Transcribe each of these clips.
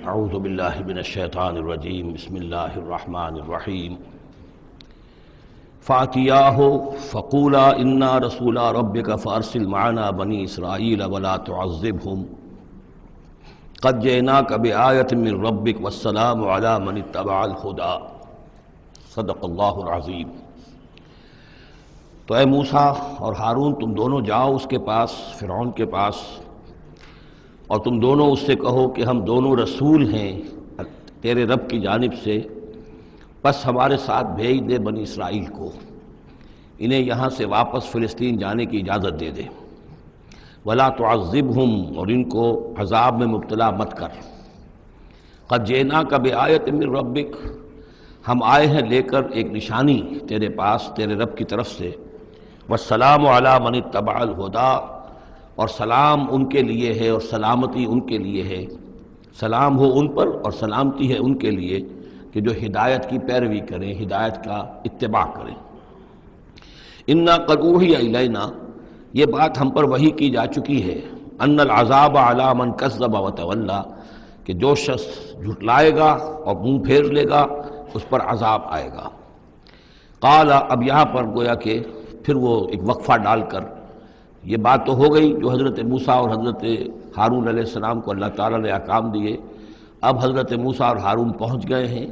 اعوذ باللہ من الشیطان الرجیم بسم اللہ الرحمن الرحیم فاتیاہ فقولا انا رسولا ربک فارسل معنا بنی اسرائیل ولا تعذبہم قد جئناک بآیۃ من ربک والسلام علی من اتبع الہدی صدق اللہ العظیم۔ تو اے موسیٰ اور ہارون تم دونوں جاؤ اس کے پاس، فرعون کے پاس، اور تم دونوں اس سے کہو کہ ہم دونوں رسول ہیں تیرے رب کی جانب سے، بس ہمارے ساتھ بھیج دے بنی اسرائیل کو، انہیں یہاں سے واپس فلسطین جانے کی اجازت دے دے۔ ولا تعذبہم، اور ان کو عذاب میں مبتلا مت کر۔ قد جئناک بآیۃ من ربک، ہم آئے ہیں لے کر ایک نشانی تیرے پاس تیرے رب کی طرف سے۔ والسلام علی من اتبع الہدی، اور سلام ان کے لیے ہے اور سلامتی ان کے لیے ہے، سلام ہو ان پر اور سلامتی ہے ان کے لیے کہ جو ہدایت کی پیروی کریں، ہدایت کا اتباع کریں۔ انا قد اوحی الینا، یہ بات ہم پر وحی کی جا چکی ہے، ان العذاب علی من کذب وتولی، کہ جو شخص جھٹلائے گا اور منہ پھیر لے گا اس پر عذاب آئے گا۔ قال، اب یہاں پر گویا کہ پھر وہ ایک وقفہ ڈال کر یہ بات تو ہو گئی جو حضرت موسیٰ اور حضرت ہارون علیہ السلام کو اللہ تعالیٰ نے احکام دیے۔ اب حضرت موسیٰ اور ہارون پہنچ گئے ہیں،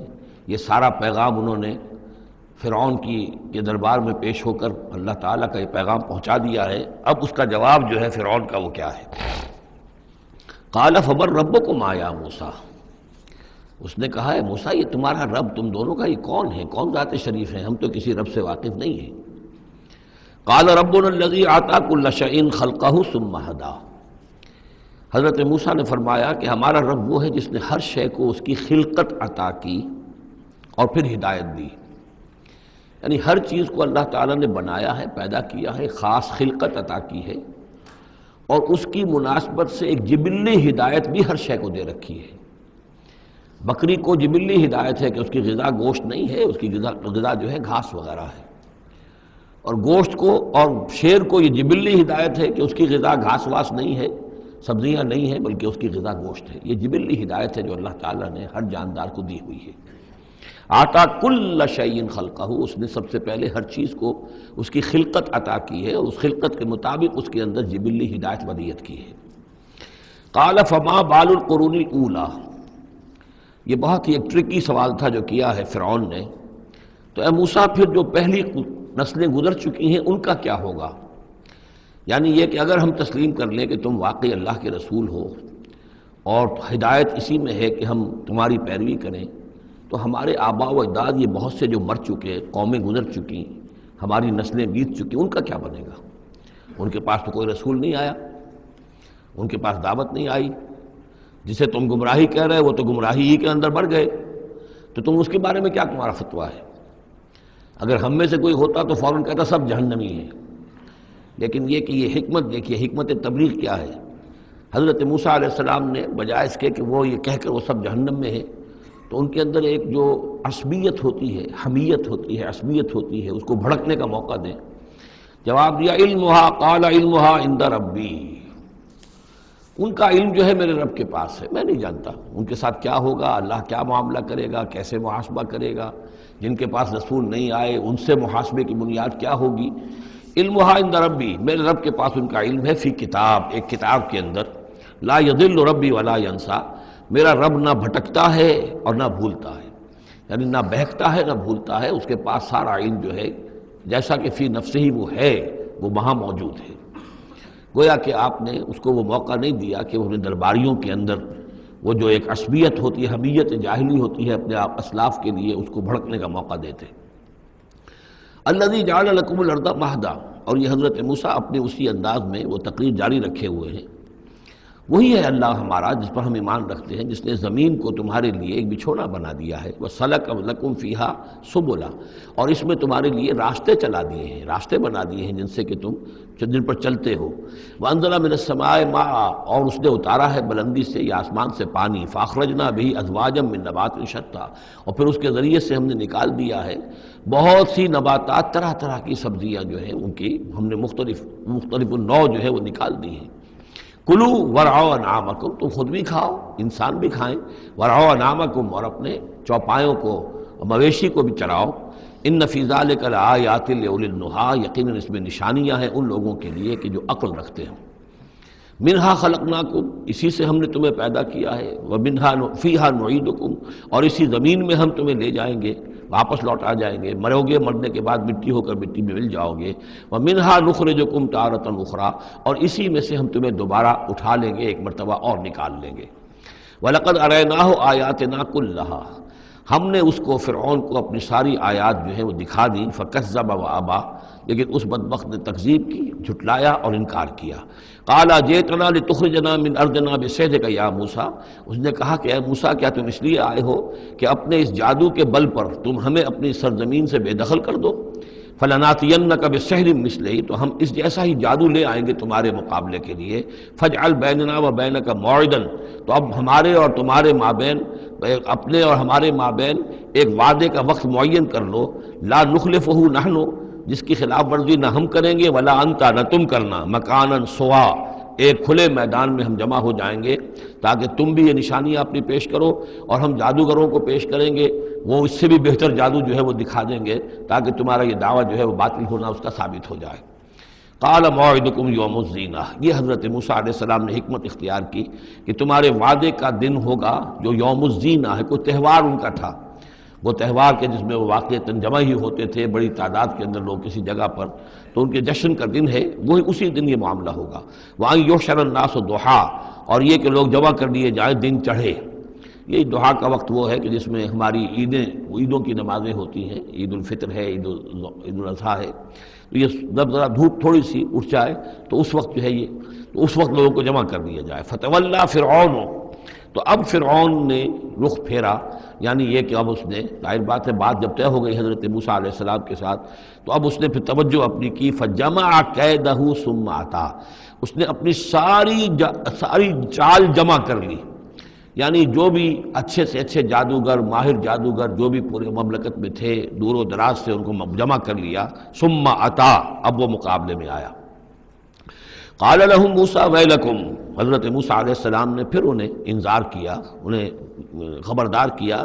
یہ سارا پیغام انہوں نے فرعون کے دربار میں پیش ہو کر اللہ تعالیٰ کا یہ پیغام پہنچا دیا ہے۔ اب اس کا جواب جو ہے فرعون کا وہ کیا ہے؟ قال فمن ربکم یا موسیٰ، اس نے کہا ہے موسیٰ یہ تمہارا رب، تم دونوں کا یہ کون ہے، کون ذات شریف ہے، ہم تو کسی رب سے واقف نہیں ہیں۔ قال ربنا الذی اعطی کل شیء خلقہ ثم ہدی، حضرت موسیٰ نے فرمایا کہ ہمارا رب وہ ہے جس نے ہر شے کو اس کی خلقت عطا کی اور پھر ہدایت دی، یعنی ہر چیز کو اللہ تعالیٰ نے بنایا ہے، پیدا کیا ہے، خاص خلقت عطا کی ہے، اور اس کی مناسبت سے ایک جبلی ہدایت بھی ہر شے کو دے رکھی ہے۔ بکری کو جبلی ہدایت ہے کہ اس کی غذا گوشت نہیں ہے، اس کی غذا جو ہے گھاس وغیرہ ہے، اور گوشت کو اور شیر کو یہ جبلی ہدایت ہے کہ اس کی غذا گھاس واس نہیں ہے، سبزیاں نہیں ہیں، بلکہ اس کی غذا گوشت ہے۔ یہ جبلی ہدایت ہے جو اللہ تعالیٰ نے ہر جاندار کو دی ہوئی ہے۔ آتا کل شیء خلقہ، اس نے سب سے پہلے ہر چیز کو اس کی خلقت عطا کی ہے اور اس خلقت کے مطابق اس کے اندر جبلی ہدایت ودیت کی ہے۔ قال فما بال القرون الاولی، یہ بہت ہی ایک ٹرکی سوال تھا جو کیا ہے فرعون نے۔ تو اے موسیٰ پھر جو پہلی نسلیں گزر چکی ہیں ان کا کیا ہوگا؟ یعنی یہ کہ اگر ہم تسلیم کر لیں کہ تم واقعی اللہ کے رسول ہو اور ہدایت اسی میں ہے کہ ہم تمہاری پیروی کریں، تو ہمارے آباء و اجداد یہ بہت سے جو مر چکے، قومیں گزر چکی، ہماری نسلیں بیت چکی، ان کا کیا بنے گا؟ ان کے پاس تو کوئی رسول نہیں آیا، ان کے پاس دعوت نہیں آئی، جسے تم گمراہی کہہ رہے وہ تو گمراہی ہی کے اندر بڑھ گئے، تو تم اس کے بارے میں کیا تمہارا فتویٰ ہے؟ اگر ہم میں سے کوئی ہوتا تو فوراً کہتا سب جہنمی ہیں، لیکن یہ کہ یہ حکمت دیکھیے، حکمت تبلیغ کیا ہے۔ حضرت موسیٰ علیہ السلام نے بجائے اس کے کہ وہ یہ کہہ کر وہ سب جہنم میں ہے، تو ان کے اندر ایک جو عصبیت ہوتی ہے، حمیت ہوتی ہے، عصبیت ہوتی ہے، اس کو بھڑکنے کا موقع دیں۔ جواب دیا علمہا، قال علمہا عند ربی، ان کا علم جو ہے میرے رب کے پاس ہے، میں نہیں جانتا ان کے ساتھ کیا ہوگا، اللہ کیا معاملہ کرے گا، کیسے محاسبہ کرے گا، جن کے پاس رسول نہیں آئے ان سے محاسبے کی بنیاد کیا ہوگی۔ علمہا عند ربی، میرے رب کے پاس ان کا علم ہے، فی کتاب، ایک کتاب کے اندر، لا یضل ربی ولا ینسا، میرا رب نہ بھٹکتا ہے اور نہ بھولتا ہے، یعنی نہ بہکتا ہے نہ بھولتا ہے، اس کے پاس سارا علم جو ہے جیسا کہ فی نفسہ ہی وہ ہے، وہ وہاں موجود ہے۔ گویا کہ آپ نے اس کو وہ موقع نہیں دیا کہ وہ اپنے درباریوں کے اندر وہ جو ایک عصبیت ہوتی ہے، حمیت جاہلی ہوتی ہے اپنے اسلاف کے لیے، اس کو بھڑکنے کا موقع دیتے۔ الذی جعل لکم الارض مہدا، اور یہ حضرت موسیٰ اپنے اسی انداز میں وہ تقریر جاری رکھے ہوئے ہیں۔ وہی ہے اللہ ہمارا جس پر ہم ایمان رکھتے ہیں، جس نے زمین کو تمہارے لیے ایک بچھونا بنا دیا ہے، وَسَلَكَ لَكُمْ فِيهَا سُبُلًا، اور اس میں تمہارے لیے راستے چلا دیے ہیں، راستے بنا دیے ہیں جن سے کہ تم جن پر چلتے ہو۔ وَأَنزَلَ مِنَ السَّمَاءِ مَاءً، اور اس نے اتارا ہے بلندی سے یا آسمان سے پانی، فَأَخْرَجْنَا بِهِ أَزْوَاجًا مِّن نَبَاتٍ شَتَّىٰ، اور پھر اس کے ذریعے سے ہم نے نکال دیا ہے بہت سی نباتات، طرح طرح کی سبزیاں جو ہیں ان کی ہم نے مختلف النوع جو ہے وہ نکال دی ہیں۔ کلو ورعوا انعامکم، تم خود بھی کھاؤ، انسان بھی کھائیں، ورعوا انعامکم، اور اپنے چوپایوں کو اور مویشی کو بھی چراؤ، ان فی ذلک لآیات لأولی النہیٰ، یقیناً اس میں نشانیاں ہیں ان لوگوں کے لیے کہ جو عقل رکھتے ہیں۔ منہا خلقناکم، اسی سے ہم نے تمہیں پیدا کیا ہے، ومنہا فیہا نعیدکم، اور اسی زمین میں ہم تمہیں لے جائیں گے، واپس لوٹ آ جائیں گے، مرو گے، مرنے کے بعد مٹی ہو کر مٹی میں مل جاؤ گے، ومنہا نخرجکم تارۃ اخری، اور اسی میں سے ہم تمہیں دوبارہ اٹھا لیں گے، ایک مرتبہ اور نکال لیں گے۔ وَلَقَدْ أَرَيْنَاهُ آيَاتِنَا كُلَّهَا، ہم نے اس کو فرعون کو اپنی ساری آیات جو ہیں وہ دکھا دی، فَكَذَّبَ وَأَبَى، لیکن اس بدبخت نے تکذیب کی، جھٹلایا اور انکار کیا۔ قَالَ جِئْتَنَا لِتُخْرِجَنَا مِنْ أَرْضِنَا بِسِحْرِكَ يَا موسیٰ، اس نے کہا کہ اے موسیٰ، کیا تم اس لیے آئے ہو کہ اپنے اس جادو کے بل پر تم ہمیں اپنی سرزمین سے بے دخل کر دو؟ فَلَنَأْتِيَنَّكَ بِسِحْرٍ مِثْلِهِ، تو ہم اس جیسا ہی جادو لے آئیں گے تمہارے مقابلے کے لیے۔ فَاجْعَلْ بَيْنَنَا وَبَيْنَكَ مَوْعِدًا، تو اب ہمارے اور تمہارے مابین، اپنے اور ہمارے مابین ایک وعدے کا وقت معین کر لو، لا نخلفہ نحن، جس کی خلاف ورزی نہ ہم کریں گے، ولا انتا، نہ تم کرنا، مکاناً سوا، ایک کھلے میدان میں ہم جمع ہو جائیں گے تاکہ تم بھی یہ نشانیاں اپنی پیش کرو اور ہم جادوگروں کو پیش کریں گے، وہ اس سے بھی بہتر جادو جو ہے وہ دکھا دیں گے تاکہ تمہارا یہ دعویٰ جو ہے وہ باطل ہونا اس کا ثابت ہو جائے۔ قال موعدکم یوم الزینہ، یہ حضرت موسیٰ علیہ السلام نے حکمت اختیار کی کہ تمہارے وعدے کا دن ہوگا جو یوم الزینہ ہے، کوئی تہوار ان کا تھا، وہ تہوار کے جس میں وہ واقعتاً جمع ہی ہوتے تھے بڑی تعداد کے اندر لوگ کسی جگہ پر، تو ان کے جشن کا دن ہے، وہی اسی دن یہ معاملہ ہوگا۔ وَأَن يُحْشَرَ النَّاسُ ضُحًى، اور یہ کہ لوگ جمع کر لیے جائیں دن چڑھے۔ یہ دعا کا وقت وہ ہے کہ جس میں ہماری عیدوں کی نمازیں ہوتی ہیں، عید الفطر ہے، عید الاضحیٰ ہے، تو یہ جب ذرا دھوپ تھوڑی سی اٹھ جائے تو اس وقت جو ہے یہ، تو اس وقت لوگوں کو جمع کر دیا جائے۔ فَتَوَلَّىٰ فِرْعَوْنُ، تو اب فرعون نے رخ پھیرا، یعنی یہ کہ اب اس نے، ظاہر بات ہے بات جب طے ہو گئی حضرت موسیٰ علیہ السلام کے ساتھ، تو اب اس نے پھر توجہ اپنی کی، فَجَمَعَ كَيْدَهُ ثُمَّ أَتَىٰ، اس نے اپنی ساری چال جمع کر لی، یعنی جو بھی اچھے سے اچھے جادوگر، ماہر جادوگر جو بھی پورے مملکت میں تھے، دور و دراز سے ان کو جمع کر لیا۔ ثُمَّ أَتَىٰ، اب وہ مقابلے میں آیا۔ قال لهم موسیٰ ویلکم، حضرت موسیٰ علیہ السلام نے پھر انہیں انذار کیا، انہیں خبردار کیا،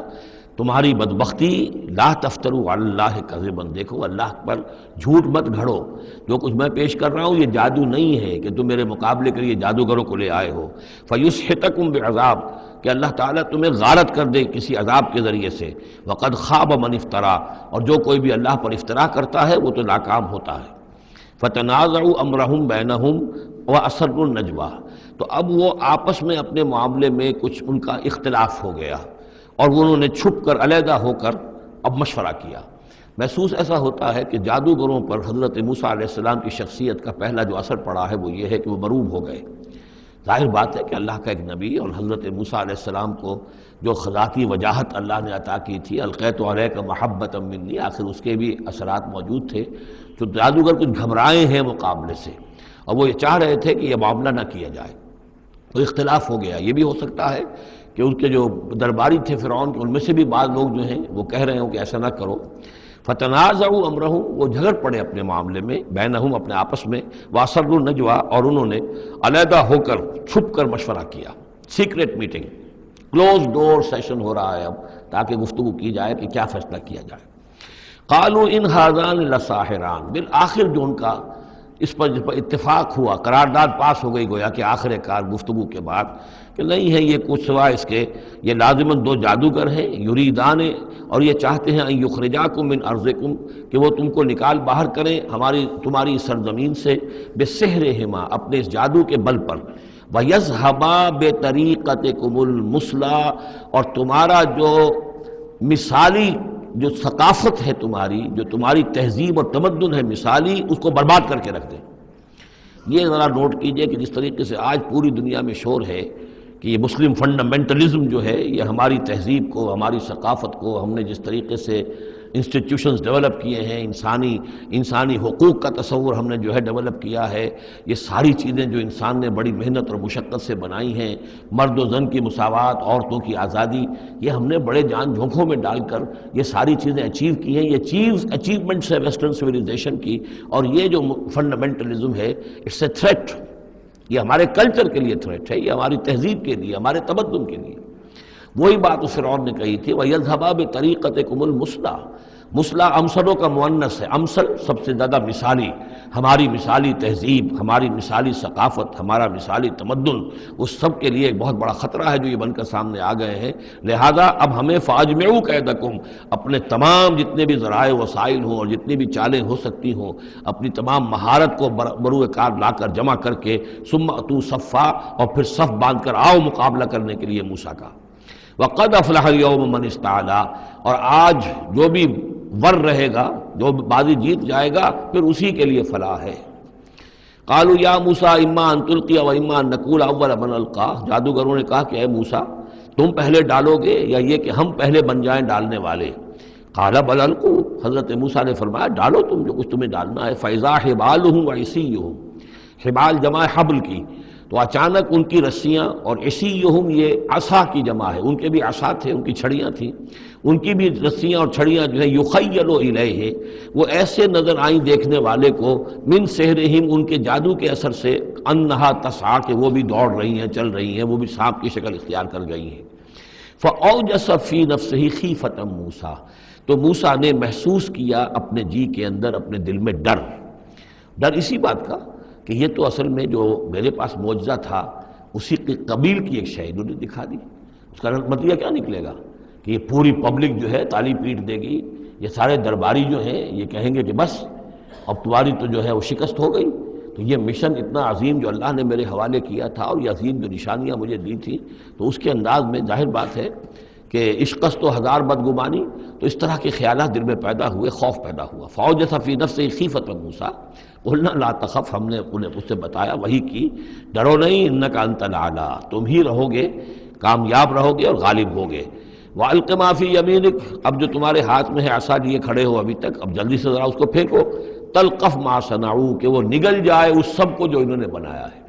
تمہاری بدبختی، لا تفتروا علی اللہ کذبا، دیکھو اللہ پر جھوٹ مت گھڑو، جو کچھ میں پیش کر رہا ہوں یہ جادو نہیں ہے کہ تم میرے مقابلے کے لیے جادوگروں کو لے آئے ہو۔ فیسحتکم بعذاب، کہ اللہ تعالیٰ تمہیں غارت کر دے کسی عذاب کے ذریعے سے۔ وقد خاب من افترا، اور جو کوئی بھی اللہ پر افترا کرتا ہے وہ تو ناکام ہوتا ہے۔ فتنازعوا امرهم بینہم واسروا النجویٰ، تو اب وہ آپس میں اپنے معاملے میں کچھ ان کا اختلاف ہو گیا اور انہوں نے چھپ کر، علیحدہ ہو کر اب مشورہ کیا۔ محسوس ایسا ہوتا ہے کہ جادوگروں پر حضرت موسیٰ علیہ السلام کی شخصیت کا پہلا جو اثر پڑا ہے وہ یہ ہے کہ وہ مروب ہو گئے۔ ظاہر بات ہے کہ اللہ کا ایک نبی اور حضرت موسیٰ علیہ السلام کو جو ذاتی وجاہت اللہ نے عطا کی تھی، القیت علیک محبۃ منی، آخر اس کے بھی اثرات موجود تھے، تو جادوگر کچھ گھبرائے ہیں مقابلے سے، اور وہ یہ چاہ رہے تھے کہ یہ معاملہ نہ کیا جائے، تو اختلاف ہو گیا۔ یہ بھی ہو سکتا ہے کہ ان کے جو درباری تھے فرعون کے، ان میں سے بھی بعض لوگ جو ہیں وہ کہہ رہے ہوں کہ ایسا نہ کرو۔ فتنازعوا امرهم، وہ جھگڑ پڑے اپنے معاملے میں، بینہم، اپنے آپس میں، واسروا النجویٰ، اور انہوں نے علیحدہ ہو کر چھپ کر مشورہ کیا، سیکریٹ میٹنگ، کلوز ڈور سیشن ہو رہا ہے اب، تاکہ گفتگو کی جائے کہ کیا فیصلہ کیا جائے۔ قالوا ان ھذان لساحران، بالآخر جو ان کا اس پر اتفاق ہوا، قرارداد پاس ہو گئی گویا کہ آخر کار گفتگو کے بعد، کہ نہیں ہے یہ کچھ سوا اس کے، یہ لازماً دو جادوگر ہیں، یریدان، اور یہ چاہتے ہیں ان یخرجاکم من ارضکم، کہ وہ تم کو نکال باہر کریں تمہاری سرزمین سے، بسحرہما، اپنے اس جادو کے بل پر، ویذھبا بطریقتکم المثلیٰ، اور تمہارا جو مثالی جو ثقافت ہے تمہاری، جو تمہاری تہذیب اور تمدن ہے مثالی، اس کو برباد کر کے رکھ دیں۔ یہ ذرا نوٹ کیجئے کہ جس طریقے سے آج پوری دنیا میں شور ہے کہ یہ مسلم فنڈامنٹلزم جو ہے یہ ہماری تہذیب کو، ہماری ثقافت کو، ہم نے جس طریقے سے انسٹیٹیوشنز ڈیولپ کیے ہیں، انسانی حقوق کا تصور ہم نے جو ہے ڈیولپ کیا ہے، یہ ساری چیزیں جو انسان نے بڑی محنت اور مشقت سے بنائی ہیں، مرد و زن کی مساوات، عورتوں کی آزادی، یہ ہم نے بڑے جان جھونکوں میں ڈال کر یہ ساری چیزیں اچیو کی ہیں، یہ اچیومنٹس ہے ویسٹرن سویلائزیشن کی، اور یہ جو فنڈامنٹلزم ہے اٹس اے تھریٹ یہ ہمارے کلچر کے لیے تھریٹ ہے، یہ ہماری تہذیب کے لیے، ہمارے تمدن کے لیے۔ وہی بات اس فرعون نے کہی تھی وَيَذْهَبَا بِطَرِيقَتِكُمُ الْمُثْلَىٰ، مثلا امثلوں کا مؤنث ہے، امثل سب سے زیادہ مثالی، ہماری مثالی تہذیب، ہماری مثالی ثقافت، ہمارا مثالی تمدن، اس سب کے لیے ایک بہت بڑا خطرہ ہے جو یہ بن کر سامنے آ گئے ہیں۔ لہذا اب ہمیں فَأَجْمِعُوا كَيْدَكُمْ، اپنے تمام جتنے بھی ذرائع وسائل ہوں اور جتنی بھی چالیں ہو سکتی ہوں، اپنی تمام مہارت کو بروئے کار لا کر جمع کر کے ثم اتوا صفا، اور پھر صف باندھ کر آؤ مقابلہ کرنے کے لیے موسیٰ کا۔ وَقَدْ أَفْلَحَ الْيَوْمَ مَنِ اسْتَعْلَىٰ، اور آج جو بھی ور رہے گا، جو بازی جیت جائے گا، پھر اسی کے لیے فلاح ہے۔ قالوا یا موسیٰ اما ان تلقی و اما ان نکون اول من القا، جادوگروں نے کہا کہ اے موسیٰ تم پہلے ڈالو گے یا یہ کہ ہم پہلے بن جائیں ڈالنے والے؟ قال بل القوا، حضرت موسیٰ نے فرمایا ڈالو تم جو کچھ تمہیں ڈالنا ہے۔ فاذا حبالهم وعصیهم، حبال جمع ہے حبل کی، تو اچانک ان کی رسیاں، اور عصیہم یہ عصا کی جمع ہے، ان کے بھی عصا تھے، ان کی چھڑیاں تھیں، ان کی بھی رسیاں اور چھڑیاں جو ہے یخیل الیہ، وہ ایسے نظر آئیں دیکھنے والے کو، من سحرہم، ان کے جادو کے اثر سے، انہا تسعی، کہ وہ بھی دوڑ رہی ہیں، چل رہی ہیں، وہ بھی سانپ کی شکل اختیار کر گئی ہیں۔ فاوجس فی نفسہ خیفۃ موسیٰ، تو موسیٰ نے محسوس کیا اپنے جی کے اندر، اپنے دل میں ڈر اسی بات کا کہ یہ تو اصل میں جو میرے پاس معجزہ تھا اسی کے قبیل کی ایک شے انہوں نے دکھا دی۔ اس کا نتیجہ کیا نکلے گا کہ یہ پوری پبلک جو ہے تالی پیٹ دے گی، یہ سارے درباری جو ہیں یہ کہیں گے کہ بس اب تمہاری تو جو ہے وہ شکست ہو گئی۔ تو یہ مشن اتنا عظیم جو اللہ نے میرے حوالے کیا تھا، اور یہ عظیم جو نشانیاں مجھے دی تھی، تو اس کے انداز میں ظاہر بات ہے کہ عشقست و ہزار بدگمانی، تو اس طرح کے خیالات دل میں پیدا ہوئے، خوف پیدا ہوا۔ فاوجس فی نفسہ خیفۃ موسیٰ قلنا لا تخف، ہم نے انہیں اس سے بتایا، وہی کی، ڈرو نہیں، انک انت الاعلیٰ، تم ہی رہو گے، کامیاب رہو گے اور غالب ہوگے۔ وَأَلْقِ مَا فِي يَمِينِكَ، اب جو تمہارے ہاتھ میں ہے عصا لیے کھڑے ہو ابھی تک، اب جلدی سے ذرا اس کو پھینکو، تلقف ما صنعوا، کہ وہ نگل جائے اس سب کو جو انہوں نے بنایا ہے۔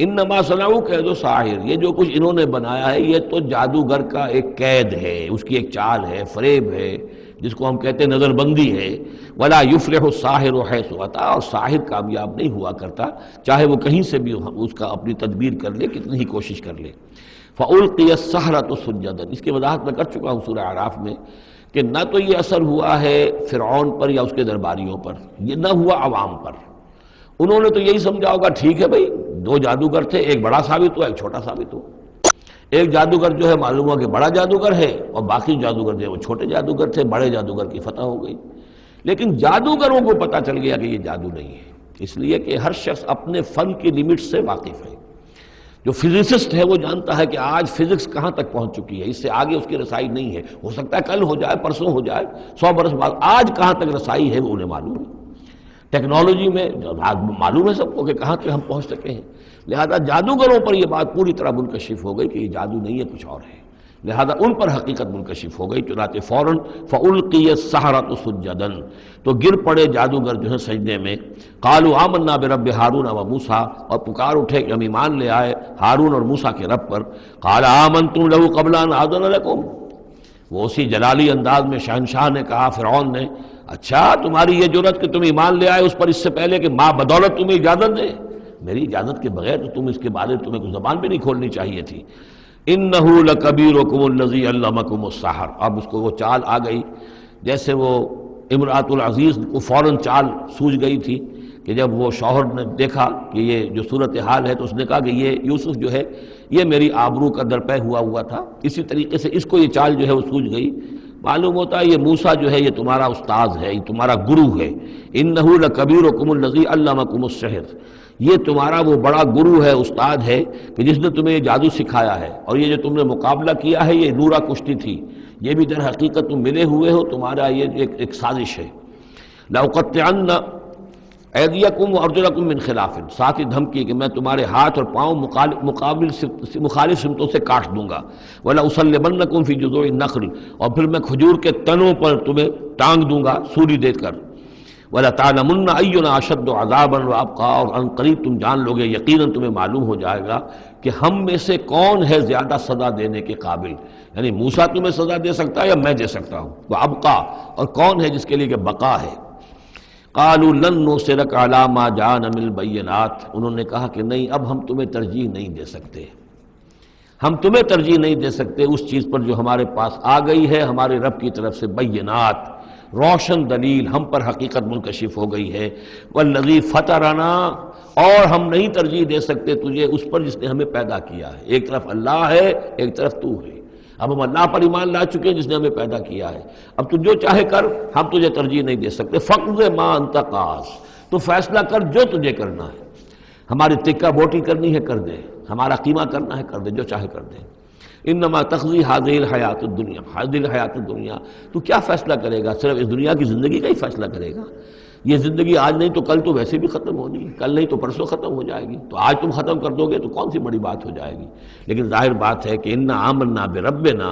انما صنعوا کید ساحر، یہ جو کچھ انہوں نے بنایا ہے یہ تو جادوگر کا ایک قید ہے، اس کی ایک چال ہے، فریب ہے، جس کو ہم کہتے ہیں نظر بندی ہے۔ ولا یفلح الساحر حیث اتی، اور ساحر کامیاب نہیں ہوا کرتا چاہے وہ کہیں سے بھی اس کا اپنی تدبیر کر لے، کتنی ہی کوشش کر لے۔ فألقی السحرۃ سجدا، اس کی وضاحت میں کر چکا ہوں سورہ اعراف میں کہ نہ تو یہ اثر ہوا ہے فرعون پر یا اس کے درباریوں پر، یہ نہ ہوا عوام پر۔ انہوں نے تو یہی سمجھا ہوگا ٹھیک ہے بھائی، دو جادوگر تھے، ایک بڑا ثابت ہوا، ایک چھوٹا ثابت ہوا۔ ایک جادوگر جو ہے معلوم ہوا کہ بڑا جادوگر ہے، اور باقی جادوگر جو ہے وہ چھوٹے جادوگر تھے، بڑے جادوگر کی فتح ہو گئی۔ لیکن جادوگروں کو پتہ چل گیا کہ یہ جادو نہیں ہے، اس لیے کہ ہر شخص اپنے فن کی لمٹ سے واقف ہے۔ جو فزسسٹ ہے وہ جانتا ہے کہ آج فزکس کہاں تک پہنچ چکی ہے، اس سے آگے اس کی رسائی نہیں ہے، ہو سکتا ہے کل ہو جائے، پرسوں ہو جائے، 100 برس بعد، آج کہاں تک رسائی ہے وہ انہیں معلوم ہے۔ ٹیکنالوجی میں معلوم ہے سب کو کہ کہاں تک ہم پہنچ سکے ہیں، لہذا جادوگروں پر یہ بات پوری طرح منکشف ہو گئی کہ یہ جادو نہیں ہے، کچھ اور ہے، لہذا ان پر حقیقت منکشف ہو گئی، چنانچہ فوراً فألقی السحرۃ سجدا، تو گر پڑے جادوگر جو ہے سجدے میں۔ قالوا آمنا برب ہارون و موسیٰ، اور پکار اٹھے کہ ہم ایمان لے آئے ہارون اور موسیٰ کے رب پر۔ قال آمنتم لہ قبل ان آذن لکم، وہ اسی جلالی انداز میں شہنشاہ نے کہا، فرعون نے، اچھا تمہاری یہ جرت کہ تم ایمان لے آئے اس پر اس سے پہلے کہ ماں بدولت تمہیں اجازت دے؟ میری اجازت کے بغیر تو تم اس کے بارے میں تمہیں کوئی زبان بھی نہیں کھولنی چاہیے تھی۔ انہ لکبیرکم الذی علمکم السحر، اب اس کو وہ چال آ گئی، جیسے وہ امرأۃ العزیز کو فوراً چال سوجھ گئی تھی کہ جب وہ شوہر نے دیکھا کہ یہ جو صورتحال ہے تو اس نے کہا کہ یہ یوسف جو ہے یہ میری آبرو کا درپے ہوا تھا، اسی طریقے سے اس کو یہ چال جو ہے وہ سوجھ گئی۔ معلوم ہوتا ہے یہ موسیٰ جو ہے یہ تمہارا استاذ ہے، یہ تمہارا گرو ہے۔ انہ لکبیرکم الذی علمکم السحر، یہ تمہارا وہ بڑا گرو ہے، استاد ہے کہ جس نے تمہیں یہ جادو سکھایا ہے، اور یہ جو تم نے مقابلہ کیا ہے یہ نورا کشتی تھی، یہ بھی در حقیقت تم ملے ہوئے ہو، تمہارا یہ ایک سازش ہے۔ لأقطعن ایدیکم وارجلکم من خلاف، ساتھ ہی دھمکی کہ میں تمہارے ہاتھ اور پاؤں مخالف سمتوں سے کاٹ دوں گا۔ ولاصلبنکم فی جذوع النخل، اور پھر میں کھجور کے تنوں پر تمہیں ٹانگ دوں گا سولی دے کر۔ وَلَتَعْلَمُنَّ أَيُّنَا أَشَدُّ عَذَابًا وَأَبْقَىٰ، اور ان قریب تم جان لوگے، یقیناً تمہیں معلوم ہو جائے گا کہ ہم میں سے کون ہے زیادہ سزا دینے کے قابل، یعنی موسیٰ تمہیں سزا دے سکتا ہے یا میں دے سکتا ہوں، وَأَبْقَىٰ، اور کون ہے جس کے لیے کہ بقا ہے۔ قالوا لن نصرک علی ما جاءنا من البینات، انہوں نے کہا کہ نہیں، اب ہم تمہیں ترجیح نہیں دے سکتے، ہم تمہیں ترجیح نہیں دے سکتے اس چیز پر جو ہمارے پاس آ گئی ہے ہمارے رب کی طرف سے، بینات، روشن دلیل ہم پر حقیقت منکشف ہو گئی ہے، والذی فطرنا، اور ہم نہیں ترجیح دے سکتے تجھے اس پر جس نے ہمیں پیدا کیا ہے۔ ایک طرف اللہ ہے، ایک طرف تو ہے، اب ہم اللہ پر ایمان لا چکے ہیں جس نے ہمیں پیدا کیا ہے، اب تو جو چاہے کر، ہم تجھے ترجیح نہیں دے سکتے۔ فقض ما انت قاض، تو فیصلہ کر جو تجھے کرنا ہے، ہماری تکہ بوٹی کرنی ہے کر دے، ہمارا قیمہ کرنا ہے کر دے، جو چاہے کر دے۔ انما تقضی هذه الحیات الدنیا، هذه الحیات الدنیا، تو کیا فیصلہ کرے گا؟ صرف اس دنیا کی زندگی کا ہی فیصلہ کرے گا؟ یہ زندگی آج نہیں تو کل تو ویسے بھی ختم ہونی ہے، کل نہیں تو پرسوں ختم ہو جائے گی، تو آج تم ختم کر دو گے تو کون سی بڑی بات ہو جائے گی؟ لیکن ظاہر بات ہے کہ انا آمنا بربنا،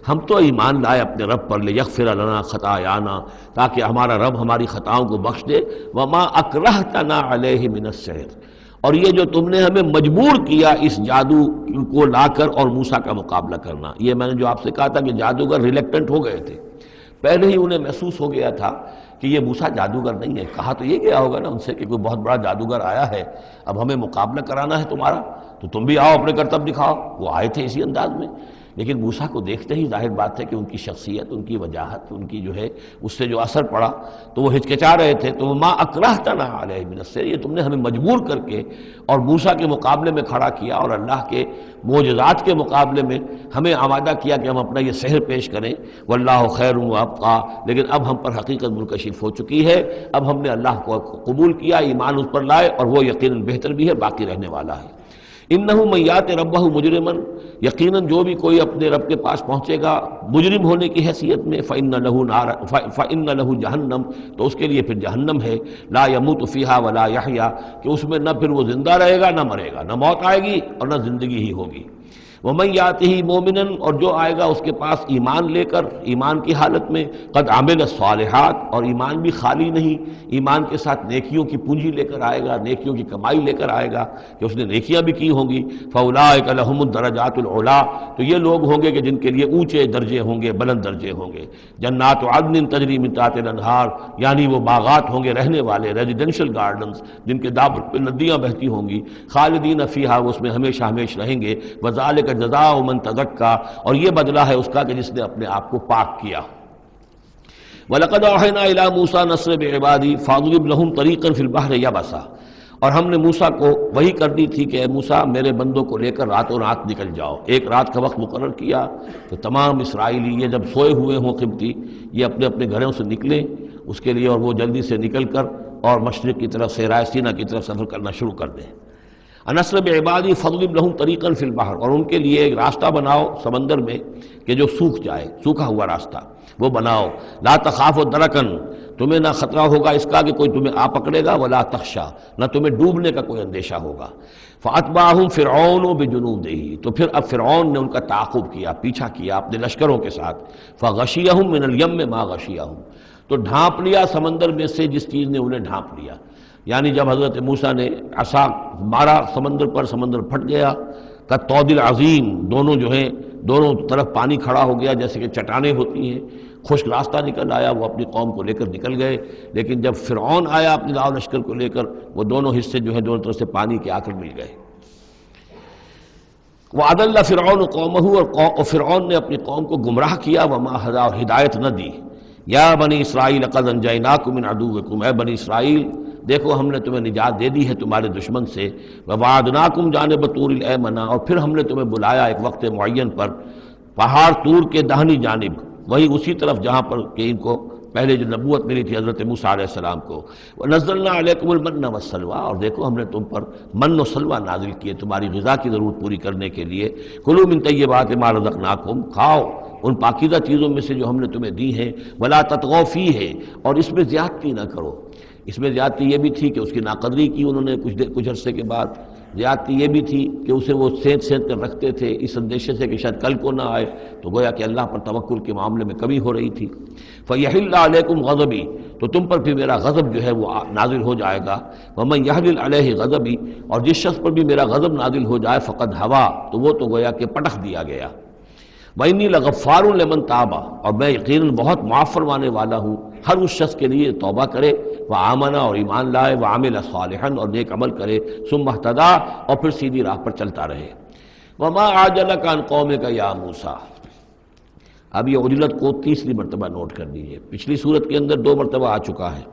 ہم تو ایمان لائے اپنے رب پر، لیغفر لنا خطایانا، تاکہ ہمارا رب ہماری خطاؤں کو بخش دے، وما اکرہتنا علیہ من السحر، اور یہ جو تم نے ہمیں مجبور کیا اس جادو کو لا کر اور موسیٰ کا مقابلہ کرنا، یہ میں نے جو آپ سے کہا تھا کہ جادوگر ریلیکٹنٹ ہو گئے تھے، پہلے ہی انہیں محسوس ہو گیا تھا کہ یہ موسیٰ جادوگر نہیں ہے، کہا تو یہ گیا ہوگا نا ان سے کہ کوئی بہت بڑا جادوگر آیا ہے، اب ہمیں مقابلہ کرانا ہے تمہارا، تو تم بھی آؤ اپنے کرتب دکھاؤ۔ وہ آئے تھے اسی انداز میں، لیکن موسیٰ کو دیکھتے ہی ظاہر بات ہے کہ ان کی شخصیت، ان کی وجاہت، ان کی جو ہے اس سے جو اثر پڑا تو وہ ہچکچا رہے تھے، تو ما اکرہتنا علیہ من السحر، یہ تم نے ہمیں مجبور کر کے اور موسیٰ کے مقابلے میں کھڑا کیا اور اللہ کے معجزات کے مقابلے میں ہمیں آمادہ کیا کہ ہم اپنا یہ سحر پیش کریں، واللہ خیر وابقیٰ، لیکن اب ہم پر حقیقت منکشف ہو چکی ہے، اب ہم نے اللہ کو قبول کیا، ایمان اس پر لائے، اور وہ یقیناً بہتر بھی ہے، باقی رہنے والا ہے۔ انہو من یات ربہ مجرما، یقیناً جو بھی کوئی اپنے رب کے پاس پہنچے گا مجرم ہونے کی حیثیت میں، فإن لہ جہنم، تو اس کے لیے پھر جہنم ہے، لا یموت فیہا ولا یحیا، کہ اس میں نہ پھر وہ زندہ رہے گا نہ مرے گا، نہ موت آئے گی اور نہ زندگی ہی ہوگی۔ ومن یاتہ مومنا، اور جو آئے گا اس کے پاس ایمان لے کر، ایمان کی حالت میں، قد عمل الصالحات، اور ایمان بھی خالی نہیں، ایمان کے ساتھ نیکیوں کی پونجی لے کر آئے گا، نیکیوں کی کمائی لے کر آئے گا کہ اس نے نیکیاں بھی کی ہوں گی، فاولئک لہم الدرجات العلی، تو یہ لوگ ہوں گے کہ جن کے لیے اونچے درجے ہوں گے، بلند درجے ہوں گے، جنات عدن تجری من تحتها الانہار، یعنی وہ باغات ہوں گے رہنے والے، ریزیڈینشل گارڈنز جن کے دامن پہ ندیاں بہتی ہوں گی، خالدین فیہا، وہ اس میں ہمیشہ ہمیش رہیں گے، وذالک جزاء من تزکیٰ، اور یہ بدلہ ہے اس کا کہ جس نے اپنے آپ کو پاک کیا۔ وَلَقَدْ أَوْحَيْنَا إِلَىٰ مُوسَىٰ نَسْرِ بِعِبَادِي فَاضْرِبْ لَهُمْ طَرِيقًا فِي الْبَحْرِ يَبَسًا، اور ہم نے موسیٰ کو وہی کر دی تھی کہ اے موسیٰ میرے بندوں کو لے کر راتوں رات نکل جاؤ، ایک رات کا وقت مقرر کیا کہ تمام اسرائیلی یہ جب سوئے ہوئے ہوں قبطی، یہ اپنے اپنے گھروں سے نکلیں اس کے لیے، اور وہ جلدی سے نکل کر اور مشرق کی طرف صحرائے سینا کی طرف سفر کرنا شروع کر دیں۔ انصر بعبادی فضرب لہم طریقا فی البحر، اور ان کے لیے ایک راستہ بناؤ سمندر میں کہ جو سوکھ جائے، سوکھا ہوا راستہ وہ بناؤ، لا تخاف درکن، تمہیں نہ خطرہ ہوگا اس کا کہ کوئی تمہیں آ پکڑے گا، ولا تخشا، نہ تمہیں ڈوبنے کا کوئی اندیشہ ہوگا۔ فاتبعہم فرعون بجنودہ، تو پھر اب فرعون نے ان کا تعاقب کیا، پیچھا کیا اپنے لشکروں کے ساتھ، فغشیہم من الیم ما غشیہم، تو ڈھانپ لیا سمندر میں سے جس چیز نے انہیں ڈھانپ لیا، یعنی جب حضرت موسیٰ نے عصا مارا سمندر پر، سمندر پھٹ گیا، کالطود العظیم، دونوں جو ہیں دونوں طرف پانی کھڑا ہو گیا جیسے کہ چٹانیں ہوتی ہیں، خشک راستہ نکل آیا، وہ اپنی قوم کو لے کر نکل گئے، لیکن جب فرعون آیا اپنے لاؤ لشکر کو لے کر، وہ دونوں حصے جو ہیں دونوں طرف سے پانی کے آ کر مل گئے۔ وَأَضَلَّ فِرْعَوْنُ قَوْمَهُ، اور فرعون نے اپنی قوم کو گمراہ کیا، وَمَا هَدَىٰ، اور ہدایت نہ دی۔ یا بنی اسرائیل قد انجیناکم من عدوکم، اے بنی اسرائیل دیکھو ہم نے تمہیں نجات دے دی ہے تمہارے دشمن سے، ووعدناکم جانب طور الایمن، اور پھر ہم نے تمہیں بلایا ایک وقت معین پر پہاڑ طور کے داہنی جانب، وہی اسی طرف جہاں پر کہ ان کو پہلے جو نبوت ملی تھی حضرت موسیٰ علیہ السلام کو، وَنَزَّلْنَا عَلَيْكُمُ الْمَنَّ وَالسَّلْوَىٰ، اور دیکھو ہم نے تم پر من و سلوہ نازل کیے تمہاری غذا کی ضرورت پوری کرنے کے لیے، کُلُوا مِن طَیِّبَاتِ مَا رَزَقْنَاکُمْ، کھاؤ ان پاکیزہ چیزوں میں سے جو ہم نے تمہیں دی ہیں، وَلَا تَطْغَوْا فِیہ، اور اس میں زیادتی نہ کرو۔ اس میں زیادتی یہ بھی تھی کہ اس کی ناقدری کی انہوں نے کچھ عرصے کے بعد، زیادتی یہ بھی تھی کہ اسے وہ سینت کر رکھتے تھے اس اندیشے سے کہ شاید کل کو نہ آئے، تو گویا کہ اللہ پر توکل کے معاملے میں کمی ہو رہی تھی۔ فَيَحِلَّ عَلَيْكُمْ غَضَبِي، تو تم پر بھی میرا غضب جو ہے وہ نازل ہو جائے گا۔ وَمَن يَحْلِلْ عَلَيْهِ غَضَبِي، اور جس شخص پر بھی میرا غضب نازل ہو جائے، فقد ہوا، تو وہ تو گویا کہ پٹخ دیا گیا۔ وَإِنِّي لَغَفَّارٌ لِمَن تَابَ، اور میں یقیناً بہت معاف فرمانے والا ہوں ہر اس شخص کے لیے توبہ کرے، وآمن اور ایمان لائے، وعمل صالحا اور نیک عمل کرے، ثم اہتدی اور پھر سیدھی راہ پر چلتا رہے۔ وما اعجلک عن قومک یا موسیٰ، اب یہ عجلت کو تیسری مرتبہ نوٹ کر دیجئے، پچھلی صورت کے اندر 2 مرتبہ آ چکا ہے۔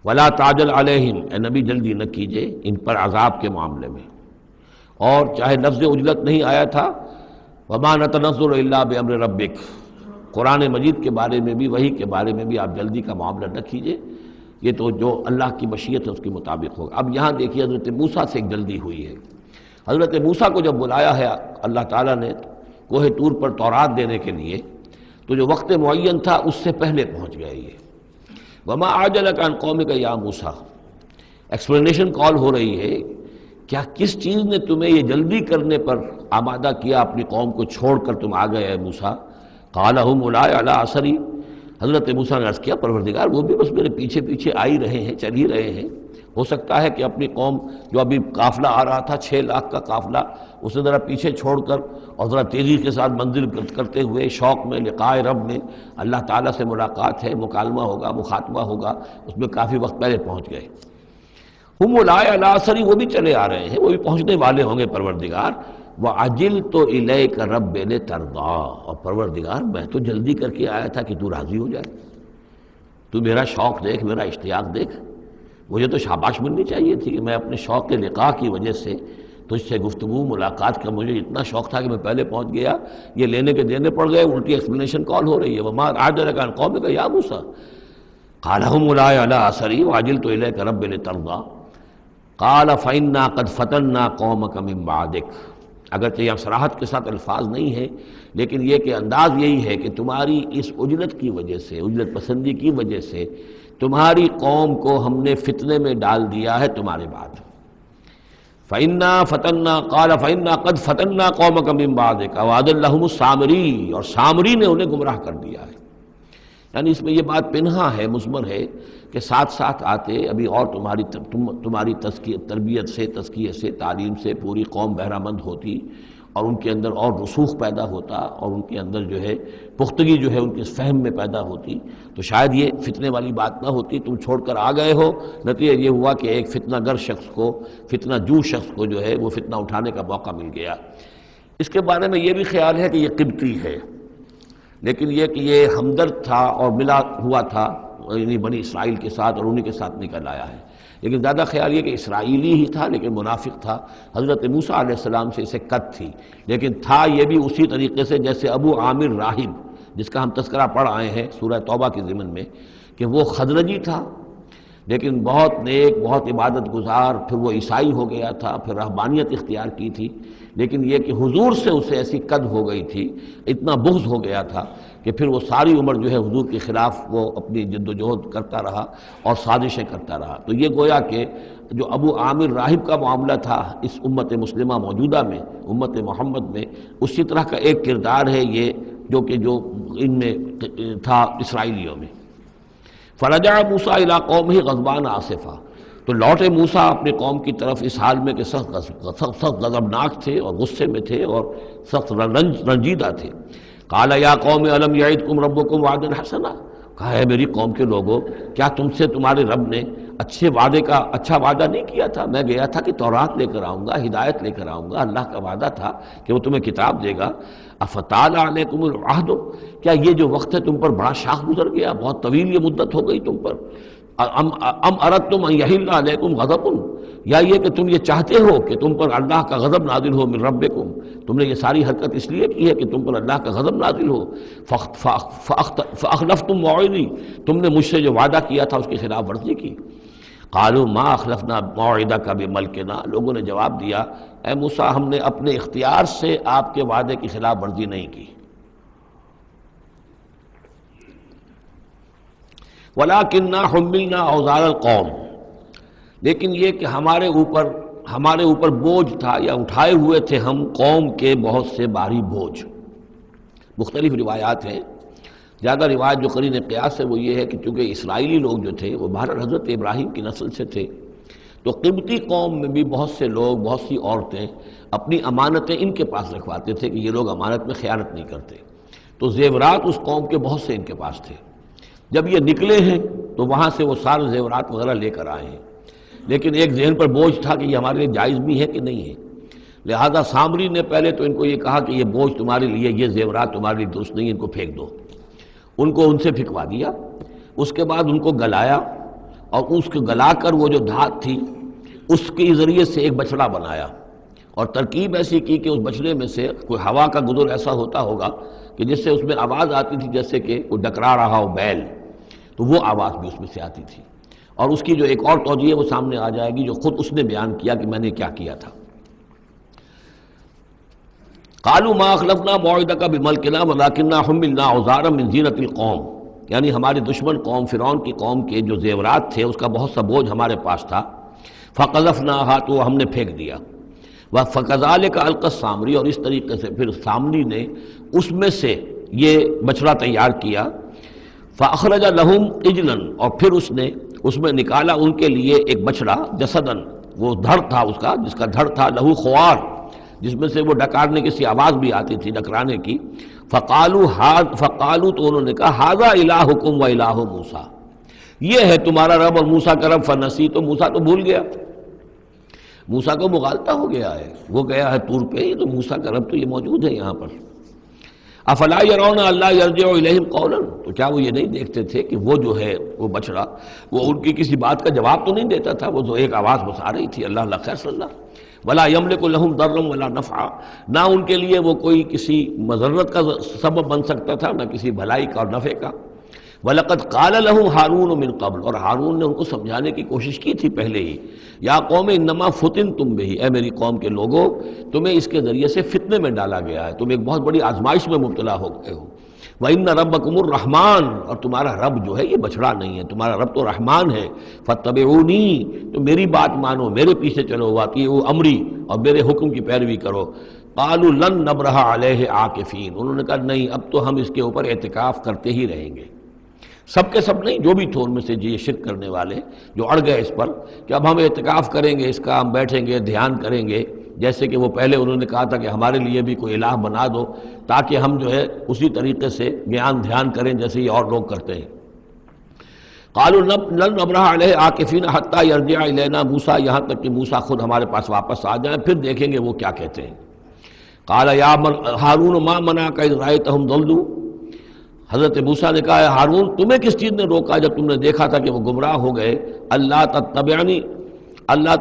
ولا تعجل علیہم، اے نبی جلدی نہ کیجئے ان پر عذاب کے معاملے میں، اور چاہے لفظ عجلت نہیں آیا تھا، وما نتنزل الا بامر ربک، قرآن مجید کے بارے میں بھی، وحی کے بارے میں بھی آپ جلدی کا معاملہ نہ کیجئے، یہ تو جو اللہ کی مشیت ہے اس کے مطابق ہوگا۔ اب یہاں دیکھیے حضرت موسیٰ سے ایک جلدی ہوئی ہے۔ حضرت موسیٰ کو جب بلایا ہے اللہ تعالیٰ نے کوہ طور پر تورات دینے کے لیے، تو جو وقت معین تھا اس سے پہلے پہنچ گئے یہ۔ وما اعجلک عن قومک یا موسیٰ، ایکسپلینیشن کال ہو رہی ہے، کیا کس چیز نے تمہیں یہ جلدی کرنے پر آمادہ کیا، اپنی قوم کو چھوڑ کر تم آ گئے اے موسیٰ؟ قال هم اولئک علی اثری، حضرت موسیٰ نے عرض کیا پروردگار وہ بھی بس میرے پیچھے پیچھے آ ہی رہے ہیں، چل ہی رہے ہیں۔ ہو سکتا ہے کہ اپنی قوم جو ابھی قافلہ آ رہا تھا 6 لاکھ کا قافلہ، اسے ذرا پیچھے چھوڑ کر اور ذرا تیزی کے ساتھ منزل کرتے ہوئے شوق میں لقاء رب میں، اللہ تعالیٰ سے ملاقات ہے، مکالمہ ہوگا، مخاطبہ ہوگا، اس میں کافی وقت پہلے پہنچ گئے۔ ہم اولئک علی اثری، وہ بھی چلے آ رہے ہیں، وہ بھی پہنچنے والے ہوں گے پروردگار۔ وعجلت الیک رب لترضی، اور پروردگار میں تو جلدی کر کے آیا تھا کہ تو راضی ہو جائے، تو میرا شوق دیکھ، میرا اشتیاق دیکھ، مجھے تو شاباش ملنی چاہیے تھی کہ میں اپنے شوق لقاء کی وجہ سے تجھ سے گفتگو ملاقات کا مجھے اتنا شوق تھا کہ میں پہلے پہنچ گیا، یہ لینے کے دینے پڑ گئے، الٹی ایکسپلینیشن کال ہو رہی ہے۔ وما اعجلک عن قومک یا موسیٰ قال هم اولئک علی اثری وعجلت الیک رب لترضی قال فإنا قد فتنا قومک من بعدک، اگرچہ یہ صراحت کے ساتھ الفاظ نہیں ہیں، لیکن یہ کہ انداز یہی ہے کہ تمہاری اس عجلت کی وجہ سے، عجلت پسندی کی وجہ سے تمہاری قوم کو ہم نے فتنے میں ڈال دیا ہے تمہارے بعد۔ فإنا فتنا قال فإنا قد فتنا قومک من بعدک وأضلهم السامری، اور سامری نے انہیں گمراہ کر دیا ہے۔ یعنی اس میں یہ بات پنہا ہے، مضمر ہے کہ ساتھ ساتھ آتے ابھی اور تمہاری تربیت سے، تزکیے سے، تعلیم سے پوری قوم بہرہ مند ہوتی، اور ان کے اندر اور رسوخ پیدا ہوتا، اور ان کے اندر جو ہے پختگی جو ہے ان کے فہم میں پیدا ہوتی، تو شاید یہ فتنے والی بات نہ ہوتی۔ تم چھوڑ کر آ گئے ہو، نتیجہ یہ ہوا کہ ایک فتنہ گر شخص کو، فتنہ جو شخص کو جو ہے وہ فتنہ اٹھانے کا موقع مل گیا۔ اس کے بارے میں یہ بھی خیال ہے کہ یہ قبطی ہے، لیکن یہ کہ یہ ہمدرد تھا اور ملا ہوا تھا یعنی بنی اسرائیل کے ساتھ، اور انہی کے ساتھ نکل آیا ہے، لیکن زیادہ خیال یہ کہ اسرائیلی ہی تھا لیکن منافق تھا۔ حضرت موسیٰ علیہ السلام سے اسے قط تھی، لیکن تھا یہ بھی اسی طریقے سے جیسے ابو عامر راہب، جس کا ہم تذکرہ پڑھ آئے ہیں سورہ توبہ کے ضمن میں، کہ وہ خزرجی تھا لیکن بہت نیک، بہت عبادت گزار، پھر وہ عیسائی ہو گیا تھا، پھر رہبانیت اختیار کی تھی، لیکن یہ کہ حضور سے اسے ایسی قد ہو گئی تھی، اتنا بغض ہو گیا تھا کہ پھر وہ ساری عمر جو ہے حضور کے خلاف وہ اپنی جد و جہد کرتا رہا اور سازشیں کرتا رہا۔ تو یہ گویا کہ جو ابو عامر راہب کا معاملہ تھا اس امت مسلمہ موجودہ میں، امت محمد میں، اسی طرح کا ایک کردار ہے یہ جو ان میں تھا اسرائیلیوں میں۔ فرجع موسیٰ الی قومہ غضبان آسفا، تو لوٹے موسیٰ اپنے قوم کی طرف اس حال میں کہ سخت غضبناک تھے اور غصے میں تھے اور سخت رنجیدہ تھے۔ قال یا قوم الم یعدکم ربکم وعدا حسنا، کہا ہے میری قوم کے لوگوں، کیا تم سے تمہارے رب نے اچھا وعدہ نہیں کیا تھا؟ میں گیا تھا کہ تورات لے کر آؤں گا، ہدایت لے کر آؤں گا، اللہ کا وعدہ تھا کہ وہ تمہیں کتاب دے گا۔ افتال علیکم العہد، کیا یہ جو وقت ہے تم پر بڑا شاخ گزر گیا، بہت طویل یہ مدت ہو گئی تم پر؟ ام اردتم ان یحل علیکم غضب، یا یہ کہ تم یہ چاہتے ہو کہ تم پر اللہ کا غضب نازل ہو من ربکم، تم نے یہ ساری حرکت اس لیے کی ہے کہ تم پر اللہ کا غضب نازل ہو۔ فاخلفتم موعدی، تم نے مجھ سے جو وعدہ کیا تھا اس کی خلاف ورزی کی۔ قالوا ما اخلفنا موعدک بملکنا، لوگوں نے جواب دیا اے موسیٰ ہم نے اپنے اختیار سے آپ کے وعدے کی خلاف ورزی نہیں کی۔ وَلَكِنَّا حُمِّلْنَا أَوْزَارَ الْقَوْمِ، لیکن یہ کہ ہمارے اوپر بوجھ تھا یا اٹھائے ہوئے تھے ہم قوم کے بہت سے بھاری بوجھ۔ مختلف روایات ہیں، زیادہ روایت جو قرین قیاس ہے وہ یہ ہے کہ چونکہ اسرائیلی لوگ جو تھے وہ بہرحال حضرت ابراہیم کی نسل سے تھے، تو قبطی قوم میں بھی بہت سے لوگ، بہت سی عورتیں اپنی امانتیں ان کے پاس رکھواتے تھے کہ یہ لوگ امانت میں خیانت نہیں کرتے، تو زیورات اس قوم کے بہت سے ان کے پاس تھے۔ جب یہ نکلے ہیں تو وہاں سے وہ سارے زیورات وغیرہ لے کر آئے ہیں، لیکن ایک ذہن پر بوجھ تھا کہ یہ ہمارے لیے جائز بھی ہے کہ نہیں ہے، لہذا سامری نے پہلے تو ان کو یہ کہا کہ یہ بوجھ تمہارے لیے، یہ زیورات تمہارے لیے درست نہیں، ان کو پھینک دو، ان کو ان سے پھینکوا دیا۔ اس کے بعد ان کو گلایا، اور اس کو گلا کر وہ جو دھات تھی اس کے ذریعے سے ایک بچڑا بنایا، اور ترکیب ایسی کی کہ اس بچڑے میں سے کوئی ہوا کا گزر ایسا ہوتا ہوگا کہ جس سے اس میں آواز آتی تھی جیسے کہ کوئی ڈکرا رہا ہو بیل، تو وہ آواز بھی اس میں سے آتی تھی۔ اور اس کی جو ایک اور توجیہ ہے وہ سامنے آ جائے گی جو خود اس نے بیان کیا کہ میں نے کیا کیا تھا۔ قالوا ما اخلفنا موعدك بملكنا ولكننا حملنا اوزارا من زینۃ القوم، یعنی ہماری دشمن قوم فرعون کی قوم کے جو زیورات تھے اس کا بہت سا بوجھ ہمارے پاس تھا، فقذفناها، تو ہم نے پھینک دیا، فكذلك القى السامری، اور اس طریقے سے پھر سامری نے اس میں سے یہ بچڑا تیار کیا، فاخرج لهم عجلا، اور پھر اس نے اس میں نکالا ان کے لیے ایک بچڑا، جسدن، وہ دھڑ تھا اس کا، جس کا دھڑ تھا، لہو خوار، جس میں سے وہ ڈکارنے کی سی آواز بھی آتی تھی، ڈکرانے کی، فقالوا، تو انہوں نے کہا ھذا الہکم و الہ موسیٰ، یہ ہے تمہارا رب اور موسیٰ کا رب، فنسی، تو موسیٰ تو بھول گیا، موسیٰ کو مغالطہ ہو گیا ہے، وہ گیا ہے طور پہ، یہ تو موسیٰ کا رب تو یہ موجود ہے یہاں پر۔ افلا یرون الا یرجع الیہم قولا، تو کیا وہ یہ نہیں دیکھتے تھے کہ وہ جو ہے وہ بچڑا وہ ان کی کسی بات کا جواب تو نہیں دیتا تھا، وہ تو ایک آواز بس آ رہی تھی، اللہ اللہ خیر صلی اللہ، ولا یملک لهم ضرا ولا نفعا، نہ ان کے لیے وہ کوئی کسی مضرت کا سبب بن سکتا تھا، نہ کسی بھلائی کا اور نفع کا۔ وَلَقَدْ قَالَ لَهُ هَارُونُ مِن قَبْلُ، اور ہارون نے ان کو سمجھانے کی کوشش کی تھی پہلے ہی، یا قوم انما فتنتم بہ، اے میری قوم کے لوگوں تمہیں اس کے ذریعے سے فتنے میں ڈالا گیا ہے، تم ایک بہت بڑی آزمائش میں مبتلا ہو گئے ہو۔ وَإِنَّ رَبَّكُمُ الرَّحْمَٰنُ، اور تمہارا رب جو ہے یہ بچڑا نہیں ہے، تمہارا رب تو رحمان ہے، فَاتَّبِعُونِی، تو میری بات مانو، میرے پیچھے چلو، وَأَطِیعُوا أَمْرِی، اور میرے حکم کی پیروی کرو۔ قَالُوا لَن نَّبْرَحَ عَلَیْهِ عَاکِفِینَ، انہوں نے کہا نہیں، اب تو ہم اس کے اوپر اعتکاف کرتے ہی رہیں گے۔ سب کے سب نہیں، جو بھی تھے ان میں سے یہ شرک کرنے والے جو اڑ گئے اس پر کہ اب ہم اعتکاف کریں گے، اس کا ہم بیٹھیں گے، دھیان کریں گے، جیسے کہ وہ پہلے انہوں نے کہا تھا کہ ہمارے لیے بھی کوئی الہ بنا دو تاکہ ہم جو ہے اسی طریقے سے گیان دھیان کریں جیسے یہ اور لوگ کرتے ہیں۔ قالوا لن نبرح علیہ عاکفین حتی یرجع الینا موسیٰ، یہاں تک کہ موسیٰ خود ہمارے پاس واپس آ جائیں، پھر دیکھیں گے وہ کیا کہتے ہیں۔ قال یا ہارون ما منعک اذ رأیتہم ضلوا، حضرت موسیٰ نے کہا ہارون تمہیں کس چیز نے روکا جب تم نے دیکھا تھا کہ وہ گمراہ ہو گئے، اللہ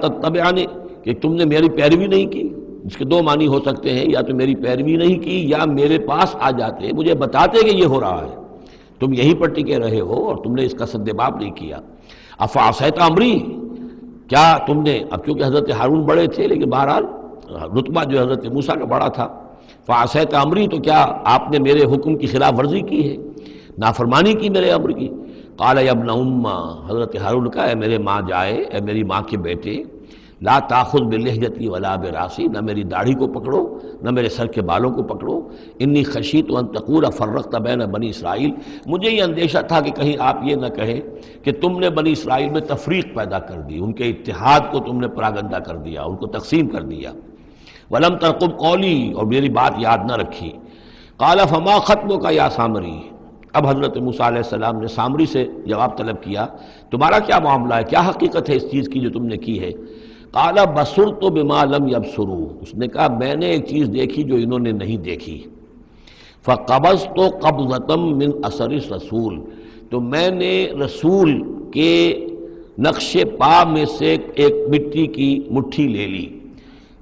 تتبعنی، کہ تم نے میری پیروی نہیں کی، اس کے دو معنی ہو سکتے ہیں، یا تو میری پیروی نہیں کی یا میرے پاس آ جاتے مجھے بتاتے کہ یہ ہو رہا ہے، تم یہیں پر ٹکے رہے ہو اور تم نے اس کا سدباب نہیں کیا۔ افعصیت امری، کیا تم نے، اب چونکہ حضرت ہارون بڑے تھے لیکن بہرحال رتبہ جو حضرت موسیٰ کا بڑا تھا، فعصیت امری، تو کیا آپ نے میرے حکم کی خلاف ورزی کی ہے، نافرمانی کی میرے امر کی۔ قال یا ابن ام، حضرت ہارون کا اے میرے ماں جائے، اے میری ماں کے بیٹے، لا تاخذ بلحیتی ولا براسی، نہ میری داڑھی کو پکڑو نہ میرے سر کے بالوں کو پکڑو، انی خشیت ان تقول فرقت بین بنی اسرائیل، مجھے یہ اندیشہ تھا کہ کہیں آپ یہ نہ کہیں کہ تم نے بنی اسرائیل میں تفریق پیدا کر دی، ان کے اتحاد کو تم نے پراگندہ کر دیا، ان کو تقسیم کر دیا۔ ولم ترقب قولی، اور میری بات یاد نہ رکھی۔ قال فما خطبک یا سامری، اب حضرت موسیٰ علیہ السلام نے سامری سے جواب طلب کیا، تمہارا کیا معاملہ ہے، کیا حقیقت ہے اس چیز کی جو تم نے کی ہے۔ قال بصرت بما لم يبصروا، اس نے کہا میں نے ایک چیز دیکھی جو انہوں نے نہیں دیکھی۔ فقبضت قبضة من اثر الرسول، تو میں نے رسول کے نقش پا میں سے ایک مٹی کی مٹھی لے لی،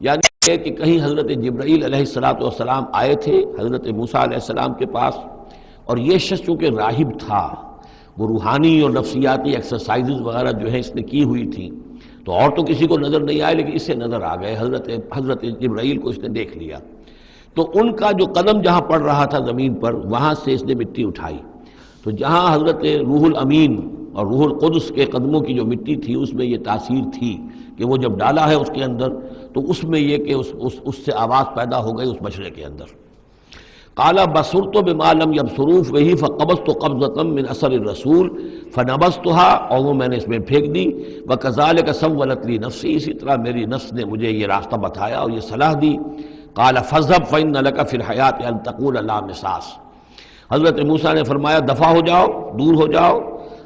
یعنی کہ کہیں حضرت جبرائیل علیہ السلام آئے تھے حضرت موسیٰ علیہ السلام کے پاس، اور یہ شخص چونکہ راہب تھا، وہ روحانی اور نفسیاتی ایکسرسائزز وغیرہ جو ہیں اس نے کی ہوئی تھیں، تو اور تو کسی کو نظر نہیں آئے لیکن اس سے نظر آ گئے، حضرت جبرائیل کو اس نے دیکھ لیا، تو ان کا جو قدم جہاں پڑ رہا تھا زمین پر وہاں سے اس نے مٹی اٹھائی، تو جہاں حضرت روح الامین اور روح القدس کے قدموں کی جو مٹی تھی اس میں یہ تاثیر تھی کہ وہ جب ڈالا ہے اس کے اندر تو اس میں یہ کہ اس سے آواز پیدا ہو گئی اس بچڑے کے اندر۔ قال بصرت بما لم يبصروا به فقبضت قبضة من اثر الرسول فنبذتها، اور وہ میں نے اس میں پھینک دی، وكذلك سولت لي نفسي، اسی طرح میری نفس نے مجھے یہ راستہ بتایا اور یہ صلاح دی۔ قال فاذهب فإن لك في الحياة أن تقول لا مساس، حضرت موسیٰ نے فرمایا دفع ہو جاؤ، دور ہو جاؤ،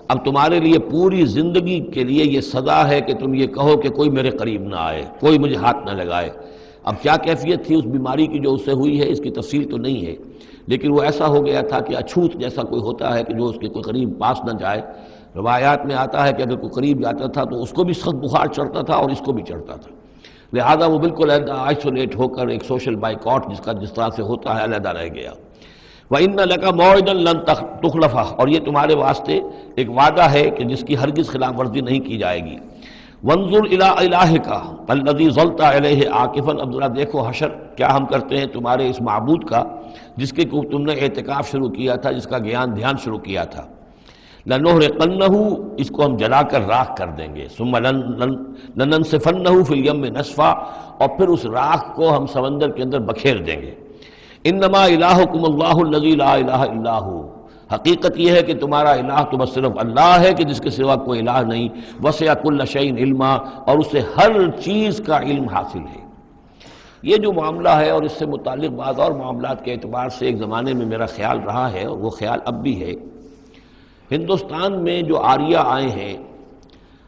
اب تمہارے لیے پوری زندگی کے لیے یہ سزا ہے کہ تم یہ کہو کہ کوئی میرے قریب نہ آئے، کوئی مجھے ہاتھ نہ لگائے۔ اب کیا کیفیت تھی اس بیماری کی جو اس سے ہوئی ہے، اس کی تفصیل تو نہیں ہے، لیکن وہ ایسا ہو گیا تھا کہ اچھوت جیسا کوئی ہوتا ہے کہ جو اس کے کوئی قریب پاس نہ جائے۔ روایات میں آتا ہے کہ اگر کوئی قریب جاتا تھا تو اس کو بھی سخت بخار چڑھتا تھا اور اس کو بھی چڑھتا تھا، لہذا وہ بالکل آئسولیٹ ہو کر ایک سوشل بائیکاٹ جس طرح سے ہوتا ہے علیحدہ رہ گیا۔ وَإِنَّ لَكَ مَوْعِدًا لَن تُخْلَفَهُ، اور یہ تمہارے واسطے ایک وعدہ ہے کہ جس کی ہرگز خلاف ورزی نہیں کی جائے گی۔ وَانظُرْ إِلَىٰ إِلَٰهِكَ الَّذِي ظَلْتَ عَلَيْهِ عَاكِفًا، اب ذرا دیکھو حشر کیا ہم کرتے ہیں تمہارے اس معبود کا جس کے تم نے اعتکاف شروع کیا تھا، جس کا دھیان شروع کیا تھا۔ لَنُحْرِقَنَّهُ، اس کو ہم جلا کر راکھ کر دیں گے، ثُمَّ لَنَنسِفَنَّهُ فِي الْيَمِّ نَسْفًا، اور پھر اس راکھ کو ہم سمندر کے اندر بکھیر دیں گے۔ انما الہکم اللہ الذی لا الہ الا ہو، حقیقت یہ ہے کہ تمہارا الہ تو بس صرف اللہ ہے کہ جس کے سوا کوئی الہ نہیں۔ وسع کل شیء علما، اور اسے ہر چیز کا علم حاصل ہے۔ یہ جو معاملہ ہے اور اس سے متعلق بعض اور معاملات کے اعتبار سے ایک زمانے میں میرا خیال رہا ہے اور وہ خیال اب بھی ہے، ہندوستان میں جو آریہ آئے ہیں،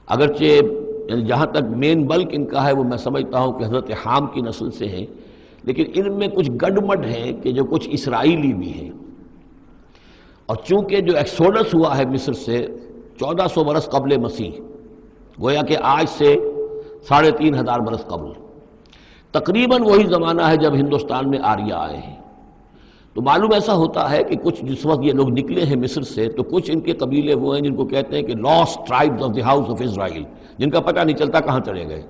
اگرچہ جہاں تک مین بلک ان کا ہے وہ میں سمجھتا ہوں کہ حضرت حام کی نسل سے ہیں، لیکن ان میں کچھ گڈمڈ ہیں کہ جو کچھ اسرائیلی بھی ہیں، اور چونکہ جو ایکسوڈس ہوا ہے مصر سے 1400 برس قبل مسیح، گویا کہ آج سے 3500 برس قبل، تقریباً وہی زمانہ ہے جب ہندوستان میں آریہ آئے ہیں۔ تو معلوم ایسا ہوتا ہے کہ کچھ جس وقت یہ لوگ نکلے ہیں مصر سے تو کچھ ان کے قبیلے وہ ہیں جن کو کہتے ہیں کہ last tribes of the house of Israel, جن کا پتہ نہیں چلتا کہاں چلے گئے۔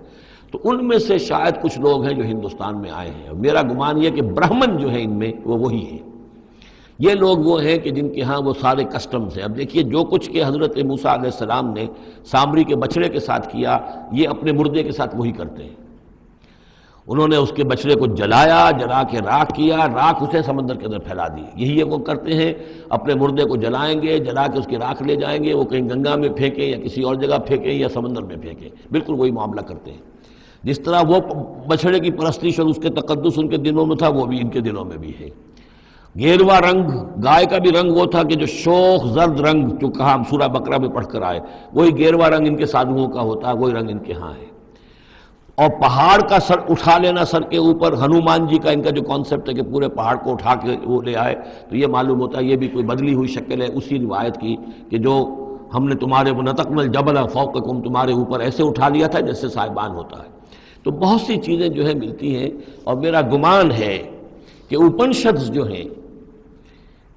تو ان میں سے شاید کچھ لوگ ہیں جو ہندوستان میں آئے ہیں، اور میرا گمان یہ کہ برہمن جو ہیں ان میں وہ وہی ہیں۔ یہ لوگ وہ ہیں کہ جن کے ہاں وہ سارے کسٹمز ہیں۔ اب دیکھیے جو کچھ کہ حضرت موسیٰ علیہ السلام نے سامری کے بچڑے کے ساتھ کیا، یہ اپنے مردے کے ساتھ وہی کرتے ہیں۔ انہوں نے اس کے بچڑے کو جلایا، جلا کے راکھ کیا، راکھ اسے سمندر کے اندر پھیلا دی۔ یہی وہ کرتے ہیں، اپنے مردے کو جلائیں گے، جلا کے اس کی راکھ لے جائیں گے، وہ کہیں گنگا میں پھینکیں یا کسی اور جگہ پھینکیں یا سمندر میں پھینکیں، بالکل وہی معاملہ کرتے ہیں۔ جس طرح وہ بچڑے کی پرستش اور اس کے تقدس ان کے دنوں میں تھا، وہ بھی ان کے دنوں میں بھی ہے۔ گیروا رنگ، گائے کا بھی رنگ وہ تھا کہ جو شوخ زرد رنگ جو کہا ہم سورہ بقرہ میں پڑھ کر آئے، وہی گیروا رنگ ان کے سادھوؤں کا ہوتا ہے، وہی رنگ ان کے ہاں ہے۔ اور پہاڑ کا سر اٹھا لینا سر کے اوپر، ہنومان جی کا ان کا جو کانسیپٹ ہے کہ پورے پہاڑ کو اٹھا کے وہ لے آئے، تو یہ معلوم ہوتا ہے یہ بھی کوئی بدلی ہوئی شکل ہے اسی روایت کی کہ جو ہم نے تمہارے نطقنا الجبل فوقکم، تمہارے اوپر ایسے اٹھا لیا تھا جیسے صاحبان ہوتا ہے۔ تو بہت سی چیزیں جو ہیں ملتی ہیں، اور میرا گمان ہے کہ اپنشدز جو ہیں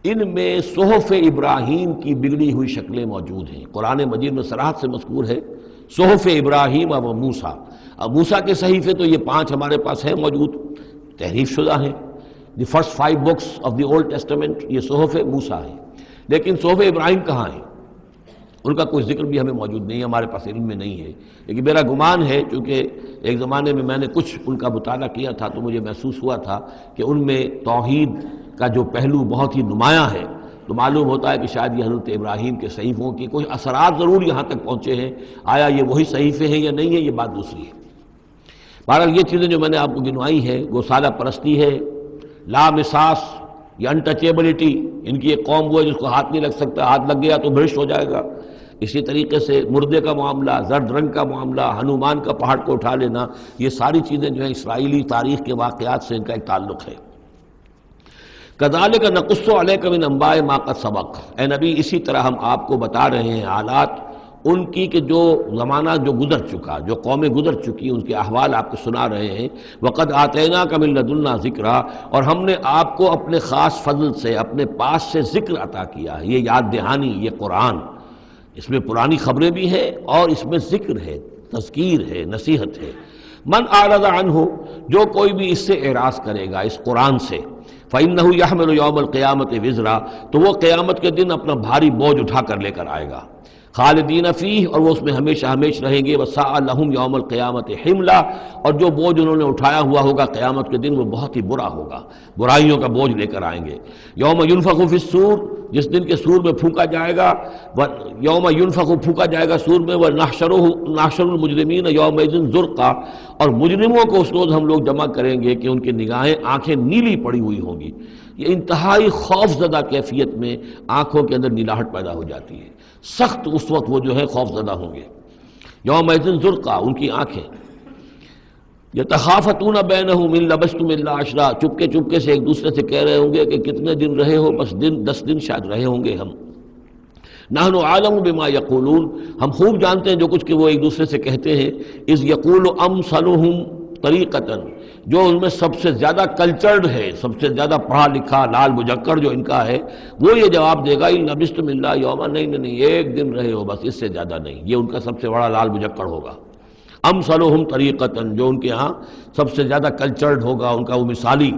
ان میں صحف ابراہیم کی بگڑی ہوئی شکلیں موجود ہیں۔ قرآن مجید میں صراحت سے مذکور ہے صحف ابراہیم و موسیٰ۔ اب موسیٰ کے صحیفے تو یہ 5 ہمارے پاس ہیں موجود، تحریف شدہ ہیں، the first 5 books of the old testament, یہ صحف موسیٰ ہیں، لیکن صحف ابراہیم کہاں ہیں؟ ان کا کوئی ذکر بھی ہمیں موجود نہیں ہے، ہمارے پاس علم میں نہیں ہے۔ لیکن میرا گمان ہے، چونکہ ایک زمانے میں نے کچھ ان کا مطالعہ کیا تھا تو مجھے محسوس ہوا تھا کہ ان میں توحید کا جو پہلو بہت ہی نمایاں ہے، تو معلوم ہوتا ہے کہ شاید یہ حضرت ابراہیم کے صحیفوں کی کچھ اثرات ضرور یہاں تک پہنچے ہیں۔ آیا یہ وہی صحیفے ہیں یا نہیں ہے، یہ بات دوسری ہے۔ بہرحال یہ چیزیں جو میں نے آپ کو گنوائی ہیں، گوسالہ پرستی ہے، لامساس یا انٹچیبلٹی، ان کی ایک قوم وہ ہے جس کو ہاتھ نہیں لگ سکتا، ہاتھ لگ گیا تو بھرشٹ ہو جائے گا۔ اسی طریقے سے مردے کا معاملہ، زرد رنگ کا معاملہ، ہنومان کا پہاڑ کو اٹھا لینا، یہ ساری چیزیں جو ہیں اسرائیلی تاریخ کے واقعات سے ان کا ایک تعلق ہے۔ کذالک نقص علیک من انباء ما قد سبق، اے نبی اسی طرح ہم آپ کو بتا رہے ہیں حالات ان کی کہ جو زمانہ جو گزر چکا، جو قومیں گزر چکی، ان کے احوال آپ کو سنا رہے ہیں۔ وقد آتیناک من لدنا ذکرا، اور ہم نے آپ کو اپنے خاص فضل سے، اپنے پاس سے ذکر عطا کیا ہے، یہ یاد دہانی، یہ قرآن، اس میں پرانی خبریں بھی ہیں اور اس میں ذکر ہے، تذکیر ہے، نصیحت ہے۔ من اعرض عنہ، جو کوئی بھی اس سے اعراض کرے گا، اس قرآن سے، فإنہ یحمل یوم القیامت وزرا، تو وہ قیامت کے دن اپنا بھاری بوجھ اٹھا کر لے کر آئے گا، خالدین فیہ، اور وہ اس میں ہمیشہ ہمیشہ رہیں گے، وساء لہم یوم القیامت حملا، اور جو بوجھ انہوں نے اٹھایا ہوا ہوگا قیامت کے دن وہ بہت ہی برا ہوگا، برائیوں کا بوجھ لے کر آئیں گے۔ یوم ینفخ فی الصور، جس دن کے سور میں پھونکا جائے گا، یوم ینفخ پھونکا جائے گا سور میں، ونحشر المجرمین یومئذ زرقا، اور مجرموں کو اس روز ہم لوگ جمع کریں گے کہ ان کی نگاہیں، آنکھیں نیلی پڑی ہوئی ہوں گی۔ یہ انتہائی خوف زدہ کیفیت میں آنکھوں کے اندر نیلاہٹ پیدا ہو جاتی ہے، سخت اس وقت وہ جو ہے خوف زدہ ہوں گے۔ یومئذ زرقا، ان کی آنکھیں، یتخافتون بینہم ان لبثتم الا عشرا، چپکے چپکے سے ایک دوسرے سے کہہ رہے ہوں گے کہ کتنے دن رہے ہو، بس 10 دن شاید رہے ہوں گے ہم۔ نحن عالم بما یقولون، ہم خوب جانتے ہیں جو کچھ کہ وہ ایک دوسرے سے کہتے ہیں۔ اذ یقول امثلہم طریقۃ، جو ان میں سب سے زیادہ کلچرڈ ہے، سب سے زیادہ پڑھا لکھا لال مجکڑ جو ان کا ہے، وہ یہ جواب دے گا ان لبثتم الا یوما، نہیں ایک دن رہے ہو بس، اس سے زیادہ نہیں۔ یہ ان کا سب سے بڑا لال مجکڑ ہوگا۔ امثلہم طریقۃ، جو ان کے ہاں سب سے زیادہ کلچرڈ ہوگا، ان کا وہ مثالی،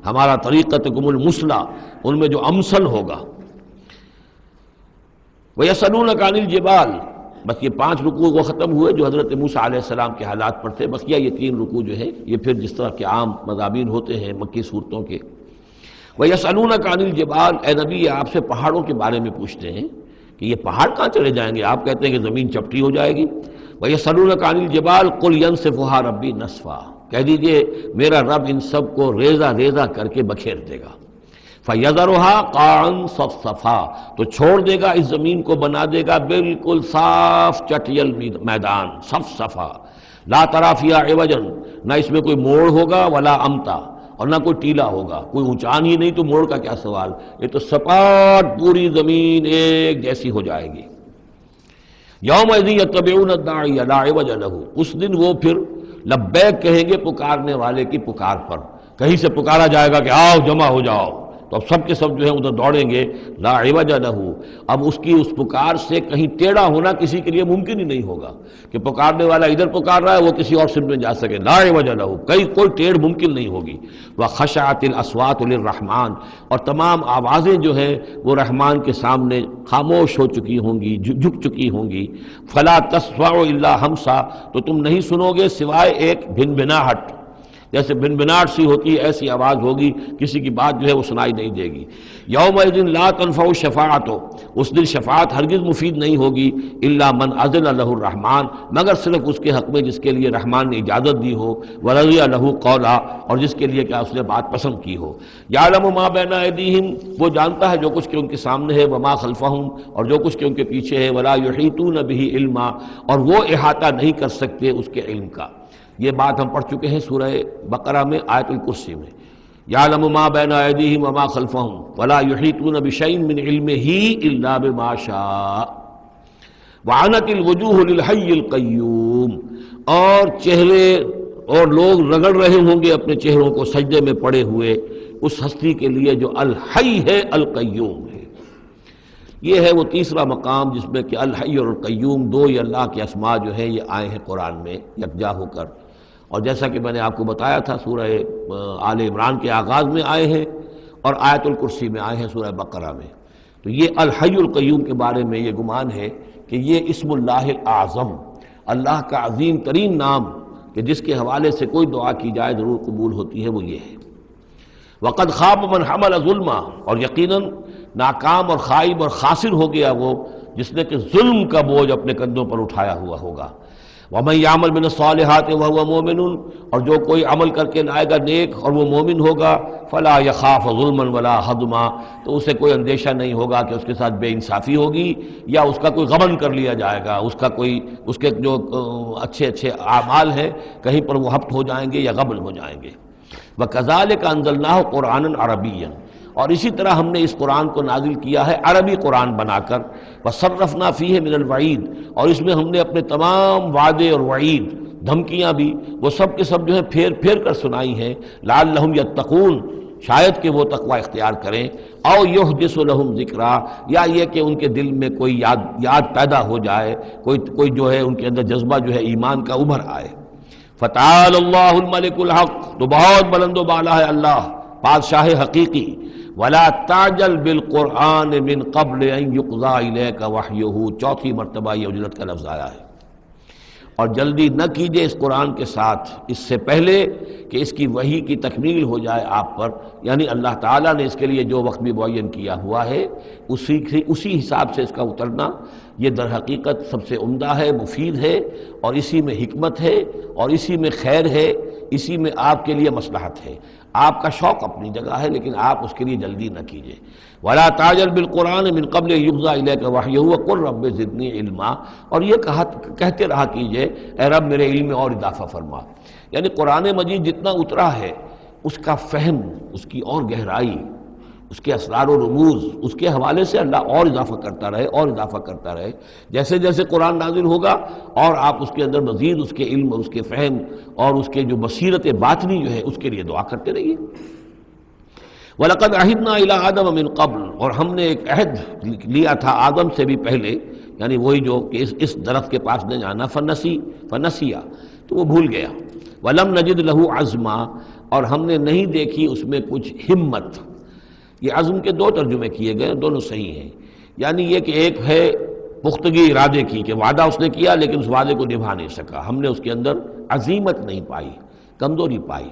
ہمارا طریقتکم المثلی، ان میں جو امثل ہوگا۔ وَيَسْأَلُونَكَ عَنِ الْجِبَالِ، بس یہ 5 رکوع وہ ختم ہوئے جو حضرت موسیٰ علیہ السلام کے حالات پر تھے۔ بقیہ یہ 3 رکوع جو ہے یہ پھر جس طرح کے عام مضامین ہوتے ہیں مکی صورتوں کے۔ وَيَسْأَلُونَكَ عَنِ الْجِبَالِ، اے نبی یہ آپ سے پہاڑوں کے بارے میں پوچھتے ہیں کہ یہ پہاڑ کہاں چلے جائیں گے، آپ کہتے ہیں کہ زمین چپٹی ہو جائے گی۔ وَيَسْأَلُونَكَ عَنِ الْجِبَالِ قُلْ يَنسِفُهَا رَبِّي نَسْفًا، کہہ دیجئے میرا رب ان سب کو ریزہ ریزہ کر کے بکھیر دے گا۔ فَيَذَرُهَا قَاعًا صَفْصَفًا، تو چھوڑ دے گا اس زمین کو، بنا دے گا بالکل صاف چٹیل میدان، صفصفا، لا ترى فيها عوجا، نہ اس میں کوئی موڑ ہوگا، ولا امتا، اور نہ کوئی ٹیلا ہوگا، کوئی اونچان ہی نہیں تو موڑ کا کیا سوال، یہ تو سپاٹ پوری زمین ایک جیسی ہو جائے گی۔ یومئذ یتبعون الداعی لا عوج له، اس دن وہ پھر لبیک کہیں گے پکارنے والے کی پکار پر، کہیں سے پکارا جائے گا کہ آؤ جمع ہو جاؤ، تو اب سب کے سب جو ہے ادھر دوڑیں گے۔ لا عوج له، اب اس کی اس پکار سے کہیں ٹیڑھا ہونا کسی کے لیے ممکن ہی نہیں ہوگا کہ پکارنے والا ادھر پکار رہا ہے وہ کسی اور سمت میں جا سکے، لا عوج له، کوئی ٹیڑھ ممکن نہیں ہوگی۔ وخشعت الاصوات للرحمن، اور تمام آوازیں جو ہیں وہ رحمان کے سامنے خاموش ہو چکی ہوں گی، جھک چکی ہوں گی۔ فلا تسمع الا ہمسا، تو تم نہیں سنو گے سوائے ایک بھنبھناہٹ، جیسے بھنبھناہٹ سی ہوتی ہے ایسی آواز ہوگی، کسی کی بات جو ہے وہ سنائی نہیں دے گی۔ یومئذ لا تنفع الشفاعۃ، اس دن شفاعت ہرگز مفید نہیں ہوگی، الا من اذن له الرحمن، مگر صرف اس کے حق میں جس کے لیے رحمان نے اجازت دی ہو، ورضی له قولا، اور جس کے لیے کیا اس نے بات پسند کی ہو۔ یعلم ما بین ایدیہم، وہ جانتا ہے جو کچھ کہ ان کے سامنے ہے، وما خلفہم، اور جو کچھ کہ ان کے پیچھے ہے، ولا یحیطون به علما، اور وہ احاطہ نہیں کر سکتے اس کے علم کا۔ یہ بات ہم پڑھ چکے ہیں سورہ بقرہ میں، آیت الکرسی میں، یعلم ما بین ایدیہم وما خلفہم ولا یحیطون بشیء من علمہ الا بما شاء وعنت الوجوہ للحی القیوم، اور چہرے اور لوگ رگڑ رہے ہوں گے اپنے چہروں کو سجدے میں پڑے ہوئے اس ہستی کے لیے جو الحی ہے، القیوم ہے۔ یہ ہے وہ تیسرا مقام جس میں کہ الحی اور القیوم دو یہ اللہ کے اسماء جو ہیں یہ آئے ہیں قرآن میں یکجا ہو کر، اور جیسا کہ میں نے آپ کو بتایا تھا سورہ آل عمران کے آغاز میں آئے ہیں اور آیت الکرسی میں آئے ہیں سورہ بقرہ میں۔ تو یہ الحی القیوم کے بارے میں یہ گمان ہے کہ یہ اسم اللہ الاعظم، اللہ کا عظیم ترین نام کہ جس کے حوالے سے کوئی دعا کی جائے ضرور قبول ہوتی ہے، وہ یہ ہے۔ وقد خاب من حمل ظلما، اور یقیناً ناکام اور خائب اور خاسر ہو گیا وہ جس نے کہ ظلم کا بوجھ اپنے کندھوں پر اٹھایا ہوا ہوگا۔ وَمَن يَعْمَلْ مِنَ الصَّالِحَاتِ وَهُوَ مُؤْمِنٌ، اور جو کوئی عمل کر کے لائے گا نیک اور وہ مومن ہوگا، فَلَا يَخَافُ ظُلْمًا وَلَا حَظْمًا، تو اسے کوئی اندیشہ نہیں ہوگا کہ اس کے ساتھ بے انصافی ہوگی یا اس کا کوئی غبن کر لیا جائے گا، اس کے جو اچھے اچھے اعمال ہیں کہیں پر وہ ہفت ہو جائیں گے یا غبن ہو جائیں گے۔ وَكَذَلِكَ أَنزَلْنَاهُ قُرْآنًا عَرَبِيًّا، اور اسی طرح ہم نے اس قرآن کو نازل کیا ہے عربی قرآن بنا کر۔ وَصَرَّفْنَا فِيهِ مِنَ الْوَعِيدِ، اور اس میں ہم نے اپنے تمام وعدے اور وعید، دھمکیاں بھی، وہ سب کے سب جو ہے پھیر پھیر کر سنائی ہیں، لعلہم یتقون، شاید کہ وہ تقوی اختیار کریں، او یحدث لہم ذکرا، یا یہ کہ ان کے دل میں کوئی یاد پیدا ہو جائے، کوئی جو ہے ان کے اندر جذبہ جو ہے ایمان کا ابھر آئے۔ فتعال اللہ الملک الحق، تو بہت بلند و بالا ہے اللہ بادشاہ حقیقی۔ ولا تعجل بالقرآن من قبل ان یقضى الیک وحیہ، چوتھی مرتبہ یہ اجلت کا لفظ آیا ہے۔ اور جلدی نہ کیجئے اس قرآن کے ساتھ اس سے پہلے کہ اس کی وحی کی تکمیل ہو جائے آپ پر، یعنی اللہ تعالیٰ نے اس کے لیے جو وقت بھی معین کیا ہوا ہے اسی حساب سے اس کا اترنا یہ در حقیقت سب سے عمدہ ہے، مفید ہے، اور اسی میں حکمت ہے اور اسی میں خیر ہے اسی میں آپ کے لیے مصلحت ہے، آپ کا شوق اپنی جگہ ہے لیکن آپ اس کے لیے جلدی نہ کیجیے۔ وَلَا تَعْجَلْ بِالْقُرْآنِ مِنْ قَبْلِ أَنْ يُقْضَىٰ إِلَيْكَ وَحْيُهُ وَقُلْ رَبِّ زِدْنِي عِلْمًا، اور یہ کہتے رہا کیجیے اے رب میرے علم میں اور اضافہ فرما۔ یعنی قرآن مجید جتنا اترا ہے اس کا فہم، اس کی اور گہرائی، اس کے اسرار و رموز، اس کے حوالے سے اللہ اور اضافہ کرتا رہے اور اضافہ کرتا رہے۔ جیسے جیسے قرآن نازل ہوگا اور آپ اس کے اندر مزید اس کے علم اور اس کے فہم اور اس کے جو بصیرت باطنی جو ہے اس کے لیے دعا کرتے رہیے۔ وَلَقَدْ عَهِدْنَا إِلَىٰ آدَمَ مِنْ قَبْلُ، اور ہم نے ایک عہد لیا تھا آدم سے بھی پہلے، یعنی وہی جو کہ اس درخت کے پاس نہ جانا، فنسیا، تو وہ بھول گیا۔ وَلَمْ نَجِدْ لَهُ عَزْمًا، اور ہم نے نہیں دیکھی اس میں کچھ ہمت۔ یہ عزم کے دو ترجمے کیے گئے، دونوں صحیح ہیں۔ یعنی یہ کہ ایک ہے پختگی ارادے کی کہ وعدہ اس نے کیا لیکن اس وعدے کو نبھا نہیں سکا، ہم نے اس کے اندر عزیمت نہیں پائی، کمزوری پائی۔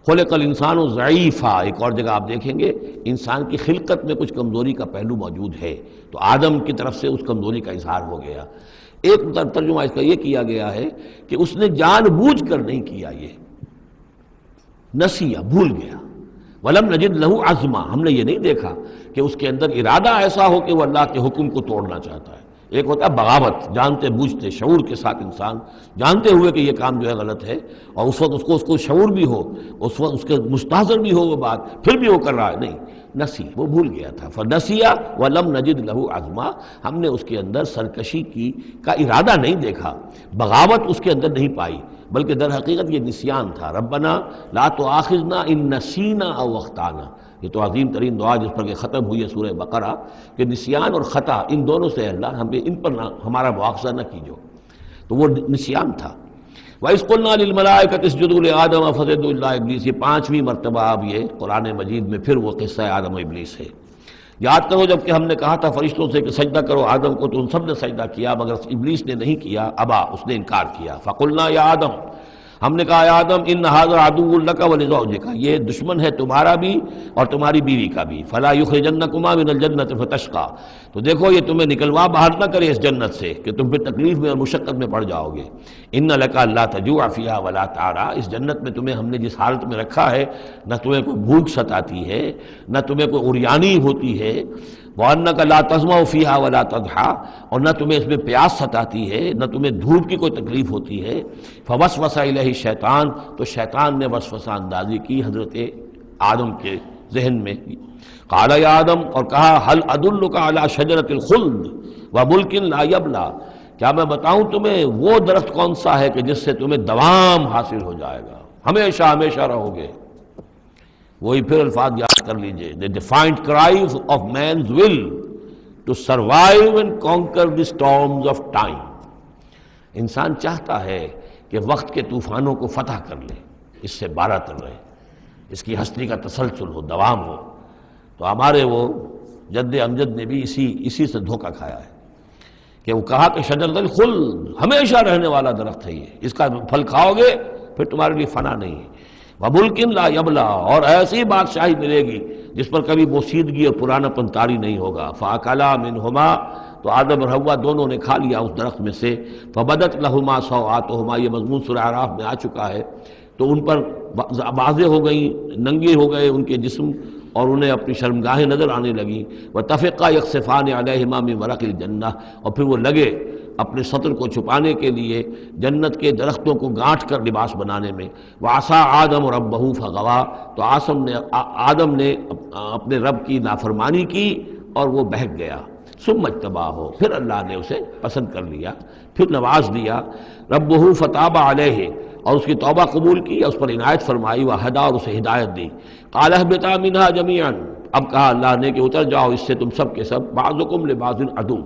خلق الانسان ضعیفا، ایک اور جگہ آپ دیکھیں گے انسان کی خلقت میں کچھ کمزوری کا پہلو موجود ہے، تو آدم کی طرف سے اس کمزوری کا اظہار ہو گیا۔ ایک ترجمہ اس کا یہ کیا گیا ہے کہ اس نے جان بوجھ کر نہیں کیا، یہ نسیہ، بھول گیا۔ وَلَمْ نَجِدْ لَهُ عَزْمًا، ہم نے یہ نہیں دیکھا کہ اس کے اندر ارادہ ایسا ہو کہ وہ اللہ کے حکم کو توڑنا چاہتا ہے۔ ایک ہوتا ہے بغاوت، جانتے بوجھتے شعور کے ساتھ انسان جانتے ہوئے کہ یہ کام جو ہے غلط ہے، اور اس وقت اس کو شعور بھی ہو، اس وقت اس کے مستحضر بھی ہو وہ بات، پھر بھی وہ کر رہا ہے، نہیں، نسی، وہ بھول گیا تھا۔ فنسیا وَلَمْ نَجِدْ لَهُ عَزْمًا، ہم نے اس کے اندر سرکشی کا ارادہ نہیں دیکھا، بغاوت اس کے اندر نہیں پائی، بلکہ در حقیقت یہ نسیان تھا۔ ربنا لا تؤاخذنا ان نسینا او اخطانا، یہ تو عظیم ترین دعا جس پر کہ ختم ہوئی ہے سورہ بقرہ، کہ نسیان اور خطا ان دونوں سے اللہ ہمیں ان پر ہمارا مواخذہ نہ کیجو، تو وہ نسیان تھا۔ وَإِذْ قُلْنَا لِلْمَلَائِكَةِ اسْجُدُوا لِآدَمَ فَسَجَدُوا إِلَّا إِبْلِيسَ، یہ پانچویں مرتبہ اب یہ قرآن مجید میں پھر وہ قصہ آدم و ابلیس ہے۔ یاد کرو جب کہ ہم نے کہا تھا فرشتوں سے کہ سجدہ کرو آدم کو، تو ان سب نے سجدہ کیا مگر ابلیس نے نہیں کیا، ابا، اس نے انکار کیا۔ فَقُلْنَا يَا آدَمَ، ہم نے کہا اے آدم ان ھذا عدو لک ولزوجک، یہ دشمن ہے تمہارا بھی اور تمہاری بیوی کا بھی، فلا یخرجنکما من الجنۃ فتشقى، تو دیکھو یہ تمہیں نکلوا باہر نہ کرے اس جنت سے کہ تم پھر تکلیف میں اور مشقت میں پڑ جاؤ گے۔ ان لک الا تجوع فیھا ولا تعرى، اس جنت میں تمہیں ہم نے جس حالت میں رکھا ہے نہ تمہیں کوئی بھوک ستاتی ہے نہ تمہیں کوئی عریانی ہوتی ہے، وَأَنَّكَ لَا تَظْمَأُ فِيهَا وَلَا تَضْحَىٰ، اور نہ تمہیں اس میں پیاس ستاتی ہے نہ تمہیں دھوپ کی کوئی تکلیف ہوتی ہے۔ فَوَسْوَسَ إِلَيْهِ الشَّيْطَانُ، تو شیطان نے وسوسہ اندازی کی حضرت آدم کے ذہن میں۔ قَالَ يَا آدم، اور کہا هَلْ أَدُلُّكَ عَلَىٰ شَجَرَةِ الْخُلْدِ وَمُلْكٍ لَا يَبْلَىٰ، کیا میں بتاؤں تمہیں وہ درخت کون سا ہے کہ جس سے تمہیں دوام حاصل ہو جائے گا، ہمیشہ ہمیشہ رہو گے۔ وہی پھر الفاظ یاد کر لیجئے، the defiant cries of man's will to survive and conquer the storms of time۔ انسان چاہتا ہے کہ وقت کے طوفانوں کو فتح کر لے، اس سے باراتر رہے، اس کی ہستی کا تسلسل ہو، دوام ہو۔ تو ہمارے وہ جد امجد نے بھی اسی سے دھوکہ کھایا ہے کہ وہ کہا کہ شجرۃ الخلد، ہمیشہ رہنے والا درخت ہے یہ، اس کا پھل کھاؤ گے پھر تمہارے لیے فنا نہیں ہے۔ وَمُلْكٍ لَا يَبْلَىٰ، اور ایسی بادشاہی ملے گی جس پر کبھی بوسیدگی اور پرانا پن طاری نہیں ہوگا۔ فَأَكَلَا مِنْهُمَا، تو آدم اور حوا دونوں نے کھا لیا اس درخت میں سے۔ فَبَدَتْ لَهُمَا سَوْآتُهُمَا، یہ مضمون سورہ اعراف میں آ چکا ہے، تو ان پر واضح ہو گئیں، ننگے ہو گئے ان کے جسم اور انہیں اپنی شرمگاہیں نظر آنے لگیں۔ وَتَفِقَّا يَخْصِفَانِ عَلَيْهِمَا مِنْ وَرَقِ الْجَنَّةِ، اور پھر وہ لگے اپنے سطر کو چھپانے کے لیے جنت کے درختوں کو گانٹھ کر لباس بنانے میں۔ وَعَصَىٰ آدَمُ رَبَّهُ فَغَوَىٰ، تو آدم نے اپنے رب کی نافرمانی کی اور وہ بہک گیا۔ ثُمَّ اجْتَبَاهُ، پھر اللہ نے اسے پسند کر لیا، پھر نواز دیا۔ رَبُّهُ فَتَابَ عَلَيْهِ، اور اس کی توبہ قبول کی، اس پر عنایت فرمائی، وَهَدَىٰ، اور اسے ہدایت دی۔ قَالَ اهْبِطَا مِنْهَا جَمِيعًا، اب کہا اللہ نے کہ اتر جاؤ اس سے تم سب کے سب، بَعْضُكُمْ لِبَعْضٍ عَدُوٌّ،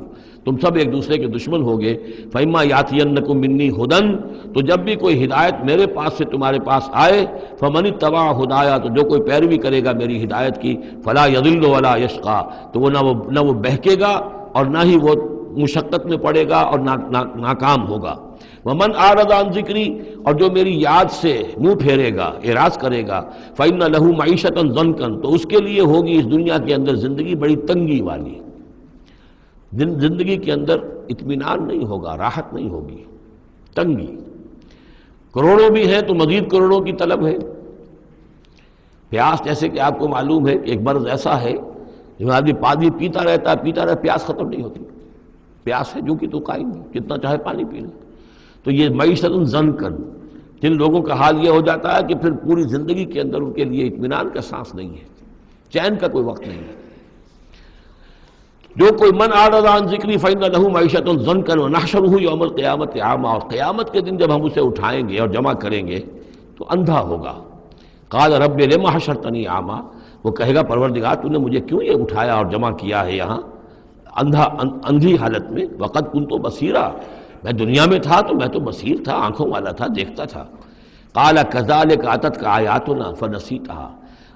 تم سب ایک دوسرے کے دشمن ہوگے۔ فَإِمَّا يَأْتِيَنَّكُم مِّنِّي هُدًى، تو جب بھی کوئی ہدایت میرے پاس سے تمہارے پاس آئے، فَمَنِ اتَّبَعَ هُدَايَا، تو جو کوئی پیروی کرے گا میری ہدایت کی، فَلَا يَضِلُّ وَلَا يَشْقَىٰ، تو وہ نہ وہ بہکے گا اور نہ ہی وہ مشقت میں پڑے گا اور ناکام ہوگا۔ وَمَنْ أَعْرَضَ عَنْ ذِكْرِي، اور جو میری یاد سے منہ پھیرے گا، اعراض کرے گا، فَإِنَّ لَهُ مَعِيشَةً ضَنْكًا، تو اس کے لیے ہوگی اس دنیا کے اندر زندگی بڑی تنگی والی، زندگی کے اندر اطمینان نہیں ہوگا، راحت نہیں ہوگی، تنگی۔ کروڑوں بھی ہیں تو مزید کروڑوں کی طلب ہے۔ پیاس جیسے کہ آپ کو معلوم ہے کہ ایک مرض ایسا ہے جو آدمی پانی پیتا رہتا ہے، پیاس ختم نہیں ہوتی، پیاس ہے جو کہ تو قائم ہے، جتنا چاہے پانی پی لے۔ تو یہ معیشت ضنکا، جن لوگوں کا حال یہ ہو جاتا ہے کہ پھر پوری زندگی کے اندر ان کے لیے اطمینان کا سانس نہیں ہے، چین کا کوئی وقت نہیں ہے۔ جو کوئی من اعرض عن ذکری فإن له معیشۃ ضنکا ونحشرہ یوم القیامۃ اعمی، اور قیامت کے دن جب ہم اسے اٹھائیں گے اور جمع کریں گے تو اندھا ہوگا۔ قال رب لم حشرتنی اعمی، وہ کہے گا پروردگار تو نے مجھے کیوں یہ اٹھایا اور جمع کیا ہے یہاں اندھی حالت میں، وقد کنت بصیرا، میں دنیا میں تھا تو میں تو بصیر تھا، آنکھوں والا تھا، دیکھتا تھا۔ قال کذالک اتتک آیاتنا فنسیتھا،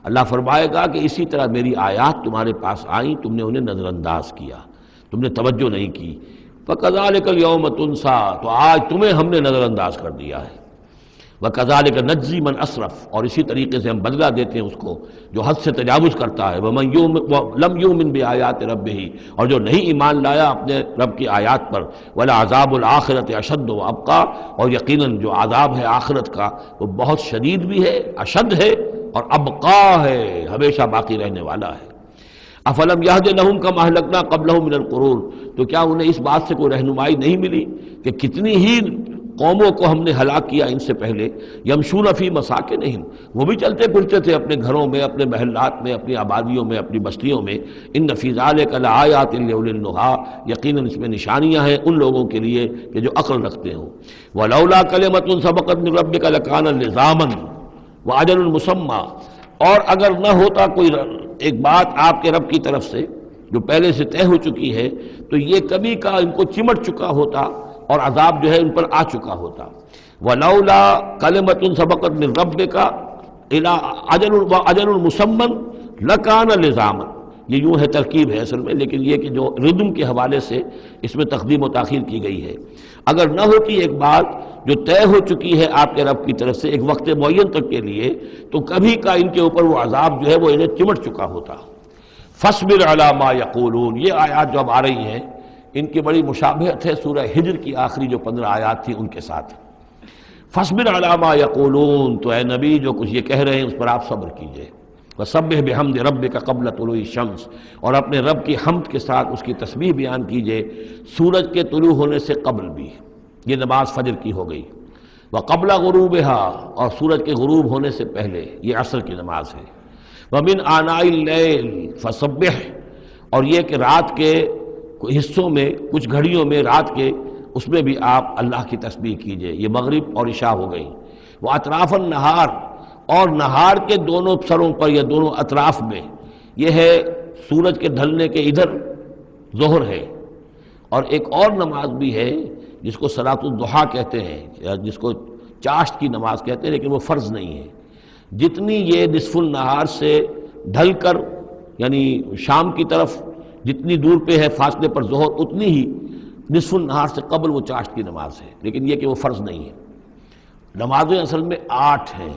اللہ فرمائے گا کہ اسی طرح میری آیات تمہارے پاس آئیں، تم نے انہیں نظر انداز کیا، تم نے توجہ نہیں کی۔ فکذالک اليوم تنسیٰ، تو آج تمہیں ہم نے نظر انداز کر دیا ہے۔ وَكَذَلِكَ نَجْزِي مَنْ أَسْرَفَ، اور اسی طریقے سے ہم بدلہ دیتے ہیں اس کو جو حد سے تجاوز کرتا ہے۔ وَمَنْ لَمْ يُؤْمِنْ بِآيَاتِ رَبِّهِ، اور جو نہیں ایمان لایا اپنے رب کی آیات پر۔ وَلَعَذَابُ الْآخِرَةِ أَشَدُّ وَأَبْقَىٰ، اور یقیناً جو عذاب ہے آخرت کا وہ بہت شدید بھی ہے، اشد ہے، اور ابقا ہے، ہمیشہ باقی رہنے والا ہے۔ افلم یہد لہم کما اہلکنا قبلہم من القرون، تو کیا انہیں اس بات سے کوئی رہنمائی نہیں ملی کہ کتنی ہی قوموں کو ہم نے ہلاک کیا ان سے پہلے۔ یمشون فی مساکنہم، وہ بھی چلتے پھرتے تھے اپنے گھروں میں، اپنے محلات میں، اپنی آبادیوں میں، اپنی بستیوں میں۔ ان فی ذلک لآیات لأولی النہیٰ، یقیناً اس میں نشانیاں ہیں ان لوگوں کے لیے کہ جو عقل رکھتے ہوں۔ ولولا کلمۃ سبقت من ربک لکان لزاما واجل مسمى، اور اگر نہ ہوتا کوئی ایک بات آپ کے رب کی طرف سے جو پہلے سے طے ہو چکی ہے تو یہ کبھی کا ان کو چمٹ چکا ہوتا اور عذاب جو ہے ان پر آ چکا ہوتا۔ وَلَوْلَا كَلِمَةٌ سَبَقَتْ مِنْ رَبِّكَ إِلَىٰ أَجَلٌ مُّسَمًّى لَكَانَ لِزَامًا، یہ یوں ہے ترکیب ہے اصل میں، لیکن یہ کہ جو ردم کے حوالے سے اس میں تقدیم و تاخیر کی گئی ہے۔ اگر نہ ہوتی ایک بات جو طے ہو چکی ہے آپ کے رب کی طرف سے ایک وقت معین تک کے لیے، تو کبھی کا ان کے اوپر وہ عذاب جو ہے وہ انہیں چمٹ چکا ہوتا۔ فَاصْبِرْ عَلَىٰ مَا يَقُولُونَ، یہ آیات جو اب آ رہی ہیں ان کی بڑی مشابہت ہے سورہ ہجر کی آخری جو 15 آیات تھی ان کے ساتھ۔ فَاصْبِرْ عَلَىٰ مَا يَقُولُونَ، تو اے نبی جو کچھ یہ کہہ رہے ہیں اس پر آپ صبر کیجئے۔ وَسَبِّحْ بِحَمْدِ رَبِّكَ قَبْلَ طُلُوعِ الشَّمْسِ، اور اپنے رب کی حمد کے ساتھ اس کی تسبیح بیان کیجئے سورج کے طلوع ہونے سے قبل بھی۔ یہ نماز فجر کی ہو گئی۔ وَقَبْلَ غُرُوبِهَا، اور سورج کے غروب ہونے سے پہلے، یہ عصر کی نماز ہے۔ وَمِنْ آنَاءِ اللَّيْلِ فَسَبِّحْ، اور یہ کہ رات کے حصوں میں، کچھ گھڑیوں میں رات کے، اس میں بھی آپ اللہ کی تسبیح کیجئے۔ یہ مغرب اور عشاء ہو گئی۔ وَأَطْرَافَ النَّهَارِ، اور نہار کے دونوں سروں پر یا دونوں اطراف میں، یہ ہے سورج کے ڈھلنے کے ادھر ظہر ہے۔ اور ایک اور نماز بھی ہے جس کو صلاۃ الضحیٰ کہتے ہیں یا جس کو چاشت کی نماز کہتے ہیں، لیکن وہ فرض نہیں ہے۔ جتنی یہ نصف النہار سے ڈھل کر یعنی شام کی طرف جتنی دور پہ ہے فاصلے پر ظہر، اتنی ہی نصف النہار سے قبل وہ چاشت کی نماز ہے، لیکن یہ کہ وہ فرض نہیں ہے۔ نمازیں اصل میں 8 ہیں،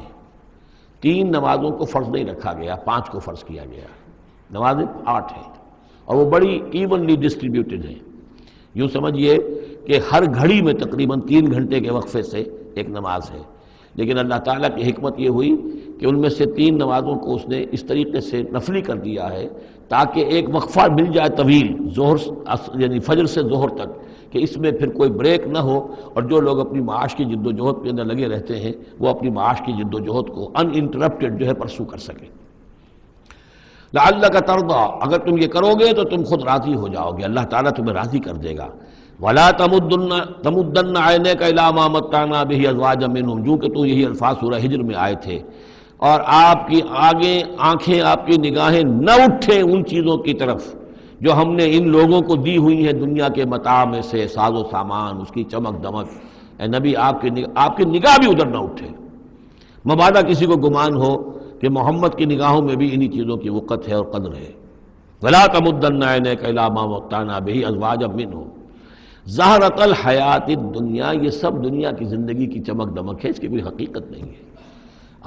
3 نمازوں کو فرض نہیں رکھا گیا، 5 کو فرض کیا گیا۔ نمازیں 8 ہیں اور وہ بڑی ایونلی ڈسٹریبیوٹڈ ہیں۔ یوں سمجھیے کہ ہر گھڑی میں تقریباً 3 گھنٹے کے وقفے سے ایک نماز ہے، لیکن اللہ تعالیٰ کی حکمت یہ ہوئی کہ ان میں سے 3 نمازوں کو اس نے اس طریقے سے نفلی کر دیا ہے تاکہ ایک وقفہ مل جائے طویل، ظہر یعنی فجر سے ظہر تک، کہ اس میں پھر کوئی بریک نہ ہو، اور جو لوگ اپنی معاش کی جد و جہد کے اندر لگے رہتے ہیں وہ اپنی معاش کی جد و جہد کو ان انٹرپٹڈ جو ہے پرسو کر سکیں۔ لعلک ترضی، اگر تم یہ کرو گے تو تم خود راضی ہو جاؤ گے، اللہ تعالیٰ تمہیں راضی کر دے گا۔ ولا تمدن عینیک الی ما متعنا بہ ازواجا منہم، جو کہ تو یہی الفاظ سورہ ہجر میں آئے تھے، اور آپ کی آگے آنکھیں، آپ کی نگاہیں نہ اٹھیں ان چیزوں کی طرف جو ہم نے ان لوگوں کو دی ہوئی ہیں دنیا کے متاع میں سے، ساز و سامان، اس کی چمک دمک۔ اے نبی آپ کی نگاہ بھی ادھر نہ اٹھے، مبادا کسی کو گمان ہو کہ محمد کی نگاہوں میں بھی انہی چیزوں کی وقت ہے اور قدر ہے۔ ولا تمدن عینیک الی ما متعنا بہ ازواجا منہم زہرۃ الحیات الدنیا، یہ سب دنیا کی زندگی کی چمک دمک ہے، اس کی کوئی حقیقت نہیں ہے۔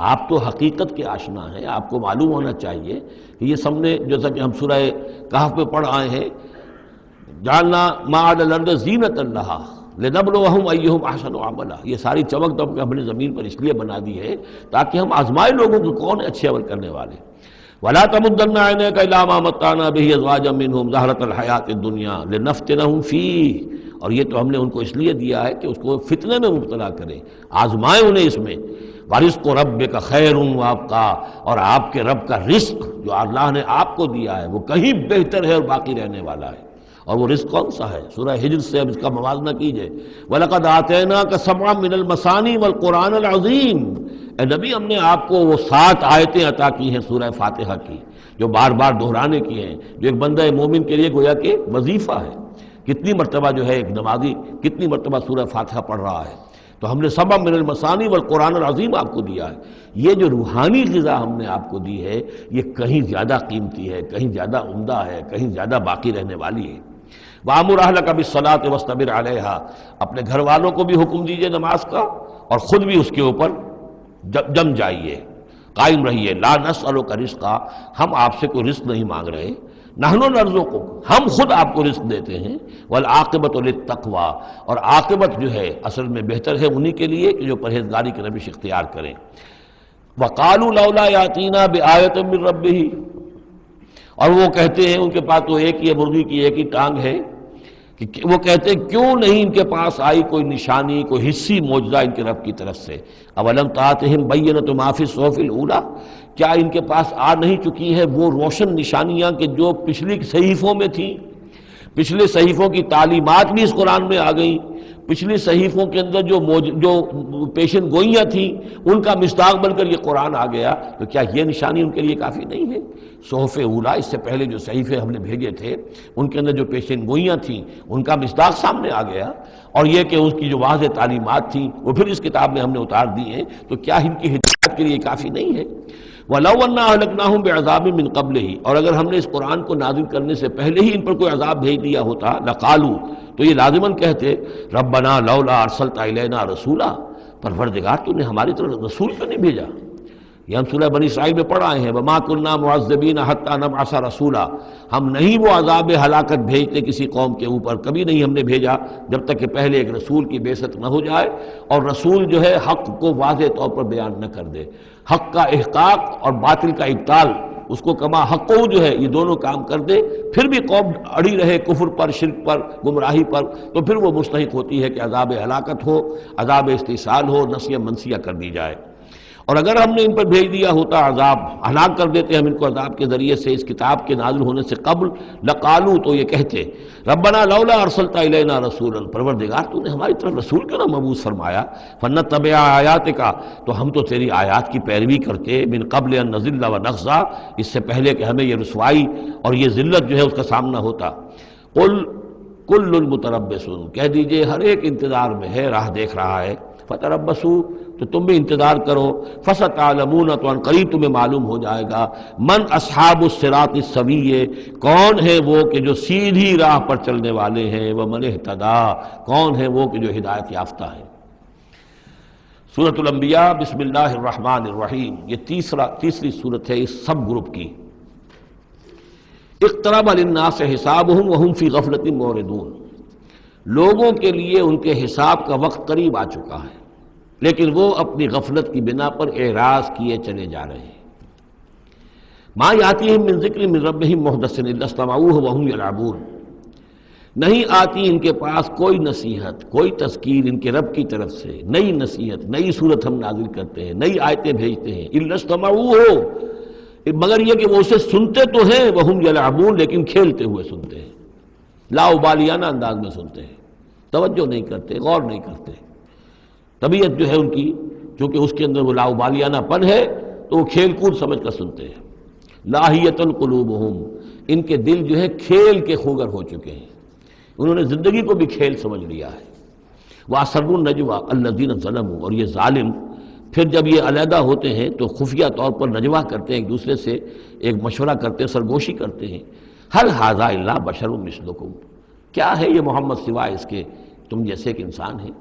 آپ تو حقیقت کے آشنا ہیں، آپ کو معلوم ہونا چاہیے کہ یہ سب نے، جیسا کہ ہم سورہ کہف میں پڑھ آئے ہیں، جعلنا ما علی الارض زینۃ لہا، لنبلوہم ایہم احسن عملا، یہ ساری چمک دمک ہم نے زمین پر اس لیے بنا دی ہے تاکہ ہم آزمائے لوگوں کو کون اچھے عمل کرنے والے۔ ولا تمدن عینیک الی ما متعنا بہ ازواجا منہم زہرۃ الحیاۃ الدنیا لنفتنہم فیہ، اور یہ تو ہم نے ان کو اس لیے دیا ہے کہ اس کو فتنے میں مبتلا کریں، آزمائیں انہیں اس میں۔ وَرِزْقُ رَبِّكَ خَيْرٌ وَأَبْقَىٰ، اور آپ کے رب کا رزق جو اللہ نے آپ کو دیا ہے وہ کہیں بہتر ہے اور باقی رہنے والا ہے۔ اور وہ رزق کون سا ہے؟ سورہ ہجر سے اب اس کا موازنہ کیجئے۔ وَلَقَدْ آتَيْنَاكَ سَبْعًا مِّنَ الْمَثَانِي وَالْقُرْآنِ الْعَظِيمِ، اے نبی ہم نے آپ کو وہ 7 آیتیں عطا کی ہیں سورہ فاتحہ کی، جو بار بار دہرانے کی ہیں، جو ایک بندہ مومن کے لیے گویا کہ وظیفہ ہے۔ کتنی مرتبہ جو ہے ایک نمازی کتنی مرتبہ سورہ فاتحہ پڑھ رہا ہے؟ تو ہم نے سبع من المثانی والقرآن العظیم آپ کو دیا ہے۔ یہ جو روحانی غذا ہم نے آپ کو دی ہے یہ کہیں زیادہ قیمتی ہے، کہیں زیادہ عمدہ ہے، کہیں زیادہ باقی رہنے والی ہے۔ وَأَمُرْ أَهْلَكَ بِالصَّلَاةِ وَاصْطَبِرْ عَلَيْهَا، اپنے گھر والوں کو بھی حکم دیجئے نماز کا اور خود بھی اس کے اوپر جم جائیے، قائم رہیے۔ لا نسألک رزقا، ہم آپ سے کوئی رزق نہیں مانگ رہے، نحن نرزقک، ہم خود آپ کو رزق دیتے ہیں۔ والعاقبۃ للتقویٰ، اور عاقبت جو ہے اصل میں بہتر ہے انہی کے لیے کہ جو پرہیزگاری کی روش اختیار کریں۔ وقالوا لولا یاتینا بآیۃ من ربہ، اور وہ کہتے ہیں ان کے پاس تو ایک ہی مرغی کی ایک ہی ٹانگ ہے، کہ وہ کہتے ہیں کیوں نہیں ان کے پاس آئی کوئی نشانی، کوئی حصی معجزہ ان کے رب کی طرف سے۔ اولم تاتہم بینۃ ما فی الصحف الاولی، کیا ان کے پاس آ نہیں چکی ہے وہ روشن نشانیاں کہ جو پچھلی صحیفوں میں تھیں؟ پچھلے صحیفوں کی تعلیمات بھی اس قرآن میں آ گئیں، پچھلی صحیفوں کے اندر جو پیشن گوئیاں تھیں ان کا مصداق بن کر یہ قرآن آ گیا، تو کیا یہ نشانی ان کے لیے کافی نہیں ہے؟ صحف اولیٰ، اس سے پہلے جو صحیفے ہم نے بھیجے تھے ان کے اندر جو پیشن گوئیاں تھیں ان کا مصداق سامنے آ گیا، اور یہ کہ اس کی جو واضح تعلیمات تھیں وہ پھر اس کتاب میں ہم نے اتار دی ہیں، تو کیا ان کی ہدایت کے لیے کافی نہیں ہے؟ وَلَوْ أَنَّا أَهْلَكْنَاهُمْ بِعَذَابٍ مِّن قَبْلِهِ، اور اگر ہم نے اس قرآن کو نازل کرنے سے پہلے ہی ان پر کوئی عذاب بھیج دیا ہوتا، لَقَالُوا، تو یہ لازماً کہتے ربنا لولا ارسلت الینا رسولا، پروردگار تو نے ہماری طرف رسول کیوں نہیں بھیجا؟ یہ ہم سورہ بنی اسرائیل میں پڑھ آئے ہیں، وما كنا معذبین حتی نبعث رسولا، ہم نہیں وہ عذاب ہلاکت بھیجتے کسی قوم کے اوپر، کبھی نہیں ہم نے بھیجا جب تک کہ پہلے ایک رسول کی بعثت نہ ہو جائے، اور رسول جو ہے حق کو واضح طور پر بیان نہ کر دے، حق کا احقاق اور باطل کا ابطال، اس کو کما حقو جو ہے یہ دونوں کام کر دے، پھر بھی قوم اڑی رہے کفر پر، شرک پر، گمراہی پر، تو پھر وہ مستحق ہوتی ہے کہ عذاب ہلاکت ہو، عذاب استحصال ہو، نسیہ منسیہ کر دی جائے۔ اور اگر ہم نے ان پر بھیج دیا ہوتا عذاب، ہلاک کر دیتے ہم ان کو عذاب کے ذریعے سے اس کتاب کے نازل ہونے سے قبل، لقالو، تو یہ کہتے ربنا لولا ارسلت الینا رسولا، پروردگار تو نے ہماری طرف رسول کیوں نہ مبعوث فرمایا، فنتبع آیاتک، تو ہم تو تیری آیات کی پیروی کرتے، من قبل ان نذل ونخزى، اس سے پہلے کہ ہمیں یہ رسوائی اور یہ ذلت جو ہے اس کا سامنا ہوتا۔ قل کل المتربص، کہہ دیجئے ہر ایک انتظار میں ہے، راہ دیکھ رہا ہے، فتربصوا، تو تم بھی انتظار کرو، فستعلمون، تو ان قریب تمہیں معلوم ہو جائے گا، من اصحاب الصراط السوی، کون ہے وہ کہ جو سیدھی راہ پر چلنے والے ہیں، ومن اہتدی، کون ہے وہ کہ جو ہدایت یافتہ ہے۔ سورۃ الانبیاء، بسم اللہ الرحمن الرحیم، یہ تیسری سورت ہے اس سب گروپ کی۔ اقترب للناس حسابهم وهم فی غفلۃ معرضون، لوگوں کے لیے ان کے حساب کا وقت قریب آ چکا ہے لیکن وہ اپنی غفلت کی بنا پر اعراض کیے چلے جا رہے ہیں۔ ما یاتیہم من ذکر من ربہم محدث الا استمعوہ وہم یلعبون، نہیں آتی ان کے پاس کوئی نصیحت، کوئی تذکیر ان کے رب کی طرف سے، نئی نصیحت، نئی صورت ہم نازل کرتے ہیں، نئی آیتیں بھیجتے ہیں، الا استمعوہ، مگر یہ کہ وہ اسے سنتے تو ہیں، وہم یلعبون، لیکن کھیلتے ہوئے سنتے ہیں، لاابالیانہ انداز میں سنتے ہیں، توجہ نہیں کرتے، غور نہیں کرتے۔ طبیعت جو ہے ان کی چونکہ اس کے اندر وہ لاابالیانہ پن ہے تو وہ کھیل کود سمجھ کر سنتے ہیں۔ لاہیۃ قلوبہم، ان کے دل جو ہے کھیل کے خوگر ہو چکے ہیں، انہوں نے زندگی کو بھی کھیل سمجھ لیا ہے۔ وَأَسَرُّوا النَّجْوَىٰ الَّذِينَ ظَلَمُوا، اور یہ ظالم پھر جب یہ علیحدہ ہوتے ہیں تو خفیہ طور پر نجوا کرتے ہیں، ایک دوسرے سے ایک مشورہ کرتے ہیں، سرگوشی کرتے ہیں، هَلْ هَٰذَا إِلَّا بَشَرٌ مِثْلُكُمْ، کیا ہے یہ محمد سوائے اس کے تم جیسے ایک انسان ہیں؟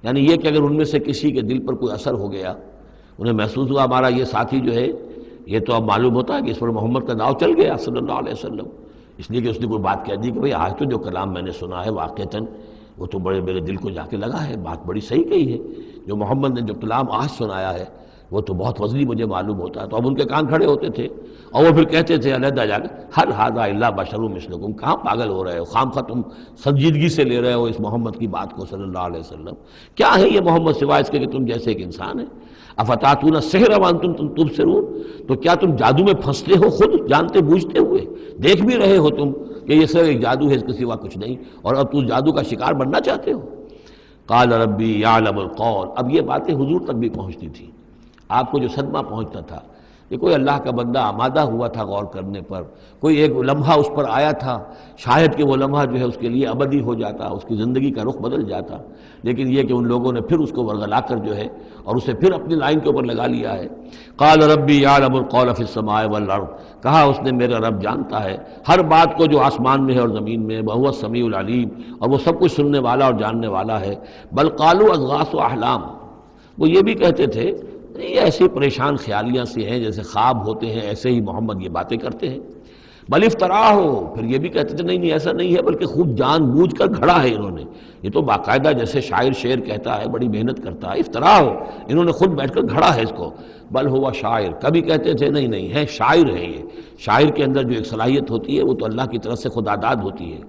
یعنی یہ کہ اگر ان میں سے کسی کے دل پر کوئی اثر ہو گیا، انہیں محسوس ہوا ہمارا یہ ساتھی جو ہے یہ تو اب معلوم ہوتا ہے کہ اس پر محمد کا داؤ چل گیا صلی اللہ علیہ وسلم، اس لیے کہ اس نے کوئی بات کہہ دی کہ بھئی آج تو جو کلام میں نے سنا ہے واقعتاً وہ تو بڑے میرے دل کو جا کے لگا ہے، بات بڑی صحیح کہی ہے، جو محمد نے جو کلام آج سنایا ہے وہ تو بہت وزنی مجھے معلوم ہوتا ہے۔ تو اب ان کے کان کھڑے ہوتے تھے اور وہ پھر کہتے تھے علیحدہ جا کے حل ھذا الا بشر مثلکم، کہاں پاگل ہو رہے ہو، خواہ تم سنجیدگی سے لے رہے ہو اس محمد کی بات کو صلی اللہ علیہ وسلم، کیا ہے یہ محمد سوائے اس کے کہ تم جیسے ایک انسان ہے۔ افتاتون السحر وانتم تبصرون، تو کیا تم جادو میں پھنستے ہو خود جانتے بوجھتے ہوئے، دیکھ بھی رہے ہو تم کہ یہ صرف ایک جادو ہے، اس کے سوا کچھ نہیں، اور اب تم جادو کا شکار بننا چاہتے ہو۔ قال ربی یعلم القول، اب یہ باتیں حضور تک بھی پہنچتی تھی، آپ کو جو صدمہ پہنچتا تھا کہ کوئی اللہ کا بندہ آمادہ ہوا تھا غور کرنے پر، کوئی ایک لمحہ اس پر آیا تھا، شاید کہ وہ لمحہ جو ہے اس کے لیے ابدی ہو جاتا، اس کی زندگی کا رخ بدل جاتا، لیکن یہ کہ ان لوگوں نے پھر اس کو ورغلا کر جو ہے اور اسے پھر اپنی لائن کے اوپر لگا لیا ہے۔ قال ربی یعلم القول فی السماء والارض، کہا اس نے میرا رب جانتا ہے ہر بات کو جو آسمان میں ہے اور زمین میں، وہو السمیع العلیم، اور وہ سب کچھ سننے والا اور جاننے والا ہے۔ بل قالوا اضغاث احلام، وہ یہ بھی کہتے تھے یہ ایسی پریشان خیالیاں سے ہیں جیسے خواب ہوتے ہیں، ایسے ہی محمد یہ باتیں کرتے ہیں۔ بل افطرا ہو، پھر یہ بھی کہتے تھے نہیں ایسا نہیں ہے، بلکہ خوب جان بوجھ کر گھڑا ہے انہوں نے، یہ تو باقاعدہ جیسے شاعر شعر کہتا ہے بڑی محنت کرتا ہے، افطرا ہو، انہوں نے خود بیٹھ کر گھڑا ہے اس کو۔ بل ہوا شاعر، کبھی کہتے تھے نہیں ہے شاعر ہے، یہ شاعر کے اندر جو ایک صلاحیت ہوتی ہے وہ تو اللہ کی طرف سے خدا داد ہوتی ہے۔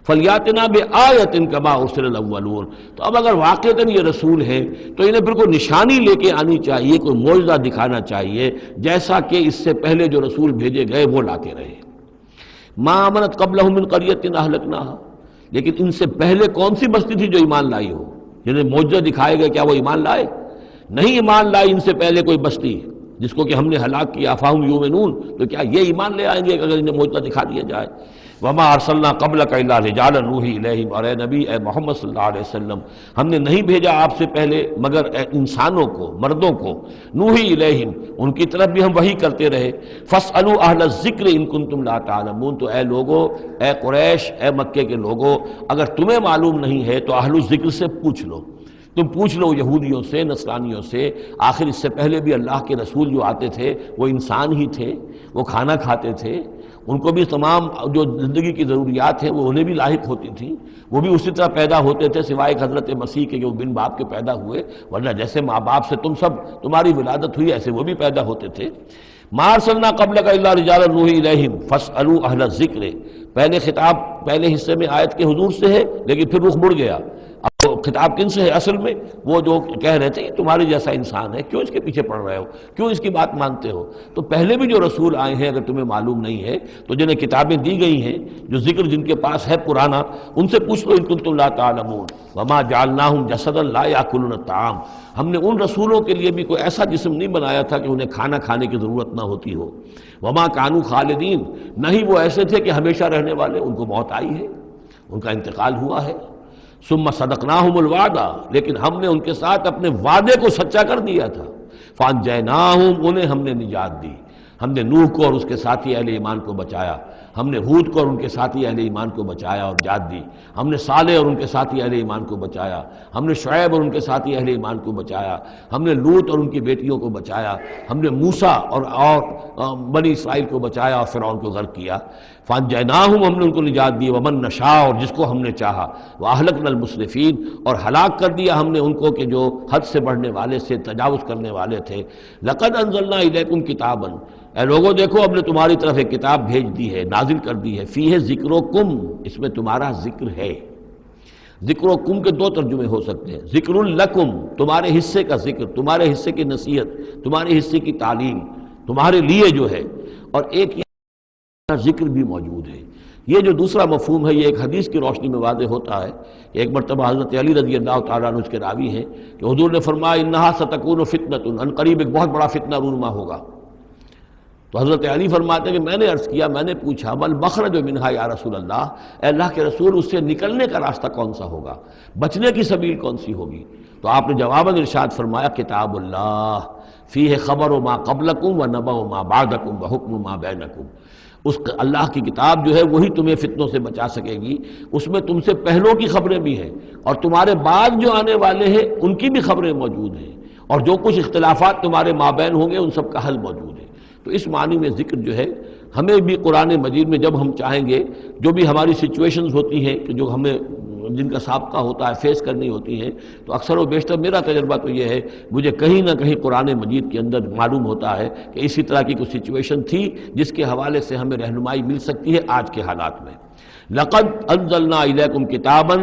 فلیاتنا بآیۃ کما ارسل الاولون، تو اب اگر واقعتاً یہ رسول ہے تو انہیں بالکل نشانی لے کے آنی چاہیے، کوئی معجزہ دکھانا چاہیے جیسا کہ اس سے پہلے جو رسول بھیجے گئے وہ لاتے رہے۔ ما آمنت قبلہم من قریۃ اہلکناھا، لیکن ان سے پہلے کون سی بستی تھی جو ایمان لائی ہو، جنہیں معجزہ دکھائے گئے، کیا وہ ایمان لائے؟ نہیں ایمان لائی ان سے پہلے کوئی بستی جس کو کہ ہم نے ہلاک کیا، فاہم یؤمنون، تو کیا یہ ایمان لے آئیں گے اگر انہیں معجزہ دکھا دیا جائے؟ وما ارسلنا قبلک الا رجالا نوحی الیہم، اور اے نبی اے محمد صلی اللہ علیہ وسلم، ہم نے نہیں بھیجا آپ سے پہلے مگر انسانوں کو، مردوں کو، نوحی الیہم، ان کی طرف بھی ہم وحی کرتے رہے۔ فاسألوا اہل الذکر ان کنتم لا تعلمون، تو اے لوگو، اے قریش، اے مکے کے لوگو، اگر تمہیں معلوم نہیں ہے تو اہل الذکر سے پوچھ لو، تم پوچھ لو یہودیوں سے، نصرانیوں سے، آخر اس سے پہلے بھی اللہ کے رسول جو آتے تھے وہ انسان ہی تھے، وہ کھانا کھاتے تھے، ان کو بھی تمام جو زندگی کی ضروریات ہیں وہ انہیں بھی لاحق ہوتی تھیں، وہ بھی اسی طرح پیدا ہوتے تھے سوائے حضرت مسیح کے جو بن باپ کے پیدا ہوئے، ورنہ جیسے ماں باپ سے تم سب تمہاری ولادت ہوئی ایسے وہ بھی پیدا ہوتے تھے۔ ما ارسلنا قبلک الا رجالا نوحی الیہم فاسألوا اہل الذکر، پہلے خطاب پہلے حصے میں آیت کے حضور سے ہے لیکن پھر رخ مڑ گیا، اب خطاب کن سے ہے؟ اصل میں وہ جو کہہ رہے تھے کہ تمہارے جیسا انسان ہے، کیوں اس کے پیچھے پڑ رہے ہو، کیوں اس کی بات مانتے ہو؟ تو پہلے بھی جو رسول آئے ہیں اگر تمہیں معلوم نہیں ہے تو جنہیں کتابیں دی گئی ہیں، جو ذکر جن کے پاس ہے پرانا، ان سے پوچھ لو ان کنتم لا تعلمون۔ وما جعلناہم جسدا لا یاکلون الطعام، ہم نے ان رسولوں کے لیے بھی کوئی ایسا جسم نہیں بنایا تھا کہ انہیں کھانا کھانے کی ضرورت نہ ہوتی ہو۔ وما کانوا خالدین، نہیں وہ ایسے تھے کہ ہمیشہ رہنے والے، ان کو موت آئی ہے، ان کا انتقال ہوا ہے۔ ثم صدقناہم الوعدہ، لیکن ہم نے ان کے ساتھ اپنے وعدے کو سچا کر دیا تھا۔ فانجیناہم، انہیں ہم نے نجات دی، ہم نے نوح کو اور اس کے ساتھی اہل ایمان کو بچایا، ہم نے ہود کو اور ان کے ساتھی اہل ایمان کو بچایا اور نجات دی، ہم نے صالح اور ان کے ساتھی اہل ایمان کو بچایا، ہم نے شعیب اور ان کے ساتھی اہل ایمان کو بچایا، ہم نے لوط اور ان کی بیٹیوں کو بچایا، ہم نے موسیٰ اور بنی اسرائیل کو بچایا اور فرعون کو غرق کیا۔ فانجیناہم، ہم نے ان کو نجات دی، ومن نشاء، اور جس کو ہم نے چاہا، واہلکنا المسرفین، اور ہلاک کر دیا ہم نے ان کو کہ جو حد سے بڑھنے والے سے تجاوز کرنے والے تھے۔ لقد انزلنا الیکم کتابا، اے لوگوں دیکھو ہم نے تمہاری طرف ایک کتاب بھیج دی ہے، نازل کر دی ہے، فیہ ذکرکم، اس میں تمہارا ذکر ہے۔ ذکر و کم کے دو ترجمے ہو سکتے ہیں، ذکر لکم، تمہارے حصے کا ذکر، تمہارے حصے کی نصیحت، تمہارے حصے کی تعلیم، تمہارے لیے جو ہے، اور ایک ذکر بھی موجود ہے۔ یہ جو دوسرا مفہوم ہے یہ ایک حدیث کی روشنی میں واضح ہوتا ہے کہ ایک مرتبہ حضرت علی رضی اللہ تعالیٰ عنہ اس کے راوی ہیں کہ حضور نے فرمایا انہا ستکون فتنۃ، ان قریب ایک بہت بڑا فتنہ رونما ہوگا۔ تو حضرت علی فرماتے ہیں کہ میں نے عرض کیا، میں نے پوچھا مل مخرج منہا یا رسول اللہ، اے اللہ کے رسول اس سے نکلنے کا راستہ کون سا ہوگا، بچنے کی سبیل کون سی ہوگی؟ تو آپ نے جواباً ارشاد فرمایا کتاب اللہ فیہ خبر ما قبلکم و نبأ ما بعدکم و حکم ما بینکم، اس اللہ کی کتاب جو ہے وہی تمہیں فتنوں سے بچا سکے گی، اس میں تم سے پہلوں کی خبریں بھی ہیں اور تمہارے بعد جو آنے والے ہیں ان کی بھی خبریں موجود ہیں، اور جو کچھ اختلافات تمہارے مابین ہوں گے ان سب کا حل موجود ہے۔ تو اس معنی میں ذکر جو ہے ہمیں بھی قرآن مجید میں جب ہم چاہیں گے، جو بھی ہماری سچویشنز ہوتی ہیں کہ جو ہمیں جن کا سابقہ ہوتا ہے فیس کرنی ہوتی ہیں، تو اکثر و بیشتر میرا تجربہ تو یہ ہے، مجھے کہیں نہ کہیں قرآن مجید کے اندر معلوم ہوتا ہے کہ اسی طرح کی کوئی سچویشن تھی جس کے حوالے سے ہمیں رہنمائی مل سکتی ہے آج کے حالات میں۔ لقد انزلنا الیکم کتابا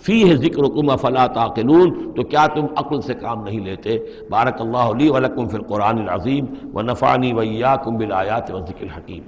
فیہ ذکرکم افلا تعقلون، تو کیا تم عقل سے کام نہیں لیتے؟ بارک اللہ لی ولکم فی القرآن العظیم ونفعنی وإیاکم بالآیات والذکر الحکیم۔